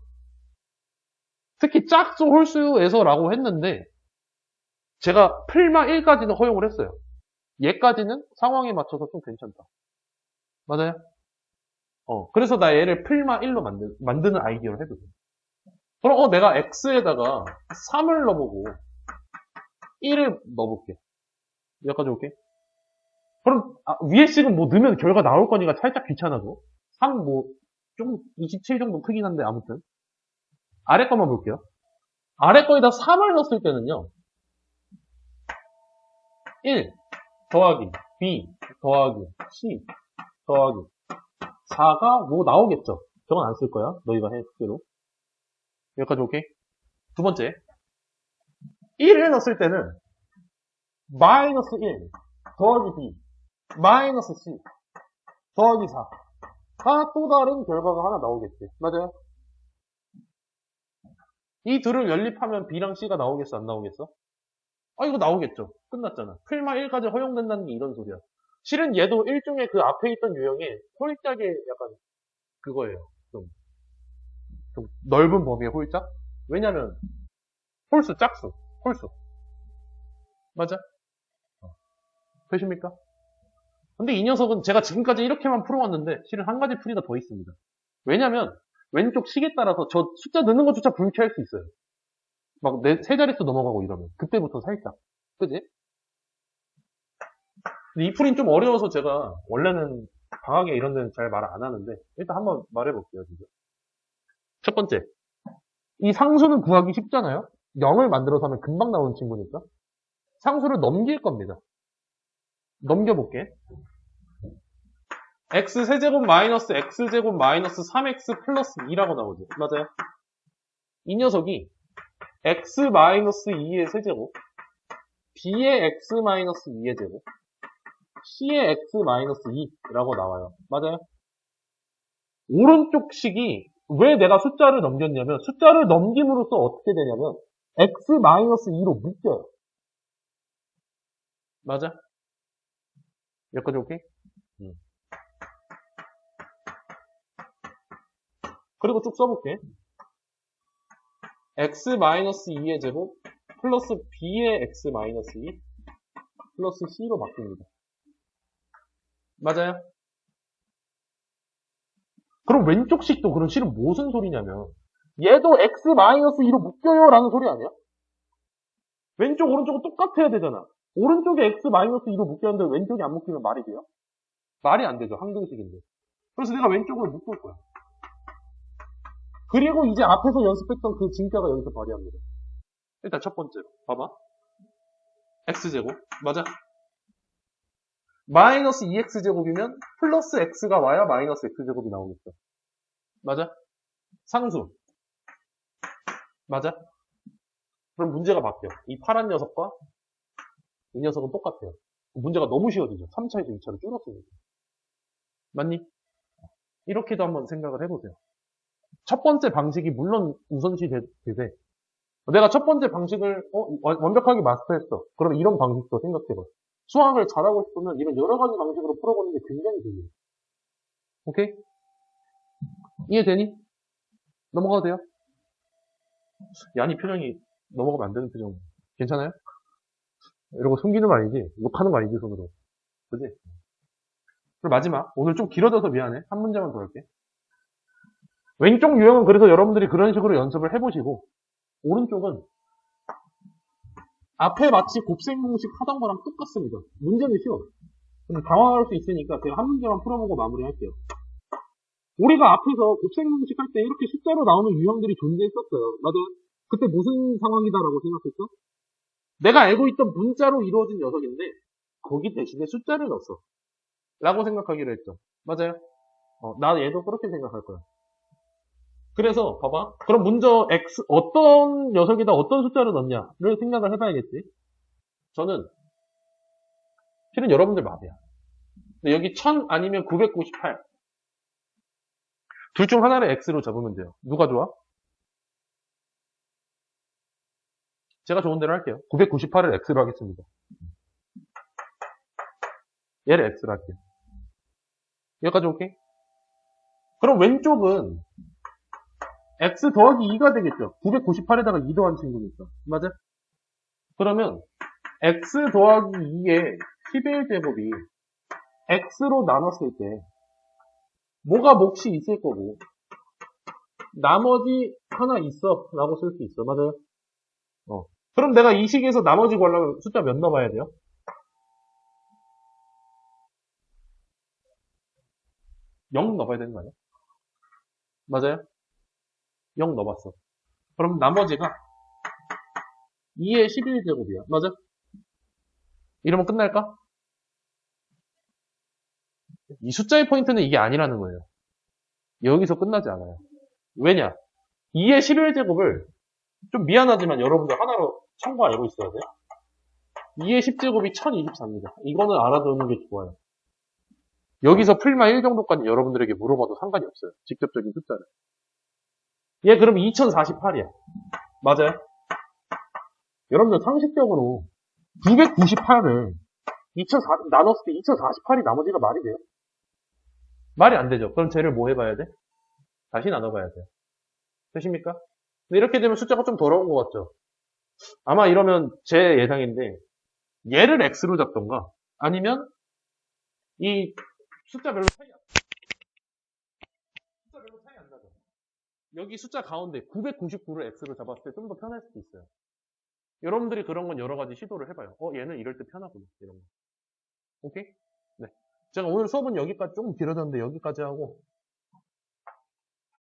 특히 짝수 홀수에서라고 했는데, 제가 풀마 1까지는 허용을 했어요. 얘까지는 상황에 맞춰서 좀 괜찮다. 맞아요? 그래서 나 얘를 풀마 1로 만드는 아이디어를 해도 돼. 그럼, 내가 x에다가 3을 넣어보고, 1을 넣어볼게. 여기까지 올게. 그럼, 위에 식은 뭐 넣으면 결과 나올 거니까 살짝 귀찮아서. 3 좀 27 정도 크긴 한데, 아무튼. 아래 것만 볼게요. 아래 거에다 3을 넣었을 때는요. 1 더하기 B 더하기 C 더하기 4가 뭐 나오겠죠. 저건 안 쓸 거야. 너희가 해, 숙제로. 여기까지 오케이? 두 번째. 1을 넣었을 때는 마이너스 1 더하기 B 마이너스 C 더하기 4가 또 다른 결과가 하나 나오겠지. 맞아요? 이 둘을 연립하면 B랑 C가 나오겠어? 안 나오겠어? 이거 나오겠죠. 끝났잖아. 풀마 1까지 허용된다는 게 이런 소리야. 실은 얘도 일종의 그 앞에 있던 유형의 홀짝의 약간 그거예요. 좀 넓은 범위의 홀짝? 왜냐면 홀수, 짝수, 홀수. 맞아? 되십니까? 근데 이 녀석은 제가 지금까지 이렇게만 풀어왔는데 실은 한 가지 풀이가 더 있습니다. 왜냐면 왼쪽 식에 따라서 저 숫자 넣는 것조차 불쾌할 수 있어요. 막 세 자릿수 넘어가고 이러면 그때부터 살짝. 그지? 근데 이 풀이는 좀 어려워서 제가 원래는 방학에 이런 데는 잘 말 안 하는데 일단 한번 말해볼게요. 진짜. 첫 번째, 이 상수는 구하기 쉽잖아요. 0을 만들어서 하면 금방 나오는 친구니까 상수를 넘길 겁니다. 넘겨볼게. x세제곱 마이너스 x제곱 마이너스 3x 플러스 2라고 나오죠. 맞아요? 이 녀석이 x 마이너스 2의 세제곱 b의 x 마이너스 2의 제곱 c의 x 마이너스 2라고 나와요. 맞아요? 오른쪽 식이 왜 내가 숫자를 넘겼냐면 숫자를 넘김으로써 어떻게 되냐면 x 마이너스 2로 묶여요. 맞아? 여기까지 오케이? 그리고 쭉 써볼게. x 마이너스 2의 제곱 플러스 b의 x 마이너스 2 플러스 c로 바뀝니다. 맞아요? 그럼 왼쪽 식도 그럼 실은 무슨 소리냐면 얘도 x 마이너스 2로 묶여요 라는 소리 아니야? 왼쪽 오른쪽은 똑같아야 되잖아. 오른쪽에 x 마이너스 2로 묶였는데 왼쪽이 안 묶이면 말이 돼요? 말이 안 되죠. 항등식인데. 그래서 내가 왼쪽을 묶을 거야. 그리고 이제 앞에서 연습했던 그 진가가 여기서 발휘합니다. 일단 첫 번째로 봐봐. x제곱 맞아? 마이너스 2x제곱이면 플러스 x가 와야 마이너스 x제곱이 나오겠죠. 맞아? 상수. 맞아? 그럼 문제가 바뀌어. 이 파란 녀석과 이 녀석은 똑같아요. 문제가 너무 쉬워지죠. 3차에서 2차로 줄었으니까. 맞니? 이렇게도 한번 생각을 해보세요. 첫 번째 방식이 물론 우선시 되되 내가 첫 번째 방식을 완벽하게 마스터했어. 그럼 이런 방식도 생각해봐. 수학을 잘하고 싶으면 이런 여러 가지 방식으로 풀어보는 게 굉장히 중요해. 오케이? 이해되니? 넘어가도 돼요? 야니 표정이 넘어가면 안 되는 표정. 괜찮아요? 이러고 숨기는 거 아니지? 욕하는 거 아니지, 손으로. 그지? 그리고 마지막. 오늘 좀 길어져서 미안해. 한 문제만 더 할게. 왼쪽 유형은 그래서 여러분들이 그런 식으로 연습을 해보시고, 오른쪽은 앞에 마치 곱셈 공식 하던 거랑 똑같습니다. 문제는 쉬워. 근데 당황할 수 있으니까 제가 한 문제만 풀어보고 마무리할게요. 우리가 앞에서 곱셈 공식 할 때 이렇게 숫자로 나오는 유형들이 존재했었어요. 맞아요? 그때 무슨 상황이다라고 생각했어? 내가 알고 있던 문자로 이루어진 녀석인데 거기 대신에 숫자를 넣었어. 라고 생각하기로 했죠. 맞아요? 나 얘도 그렇게 생각할 거야. 그래서 봐봐. 그럼 먼저 x 어떤 녀석에다 어떤 숫자를 넣냐를 생각을 해봐야겠지. 저는 실은 여러분들 마음이야. 근데 여기 1000 아니면 998. 둘 중 하나를 x로 잡으면 돼요. 누가 좋아? 제가 좋은 대로 할게요. 998을 x로 하겠습니다. 얘를 x로 할게요. 여기까지 오케이? 그럼 왼쪽은 x 더하기 2가 되겠죠. 998에다가 2 더한 친구니까. 맞아? 그러면 x 더하기 2의 11제곱이 x로 나눴을 때 뭐가 몫이 있을 거고 나머지 하나 있어 라고 쓸 수 있어. 맞아요? 그럼 내가 이 식에서 나머지 구하려면 숫자 몇 넣어봐야 돼요? 0 넣어봐야 되는 거 아니야? 맞아요? 0 넣어봤어. 그럼 나머지가 2의 11제곱이야. 맞아? 이러면 끝날까? 이 숫자의 포인트는 이게 아니라는 거예요. 여기서 끝나지 않아요. 왜냐? 2의 11제곱을 좀 미안하지만 여러분들 하나로 참고 알고 있어야 돼요. 2의 10제곱이 1024입니다. 이거는 알아두는 게 좋아요. 여기서 풀마 1 정도까지 여러분들에게 물어봐도 상관이 없어요. 직접적인 숫자를. 얘 그럼 2048이야. 맞아요? 여러분들 상식적으로 998을 2004 나눴을 때 2048이 나머지가 말이 돼요? 말이 안 되죠. 그럼 쟤를 뭐 해봐야 돼? 다시 나눠봐야 돼요. 되십니까? 근데 이렇게 되면 숫자가 좀 더러운 것 같죠? 아마 이러면 제 예상인데 얘를 x로 잡던가 아니면 이 숫자별로 차이 안 나죠. 여기 숫자 가운데 999를 x로 잡았을 때 좀 더 편할 수도 있어요. 여러분들이 그런 건 여러 가지 시도를 해봐요. 얘는 이럴 때 편하구나. 이런 거. 오케이? 네. 제가 오늘 수업은 여기까지 조금 길어졌는데 여기까지 하고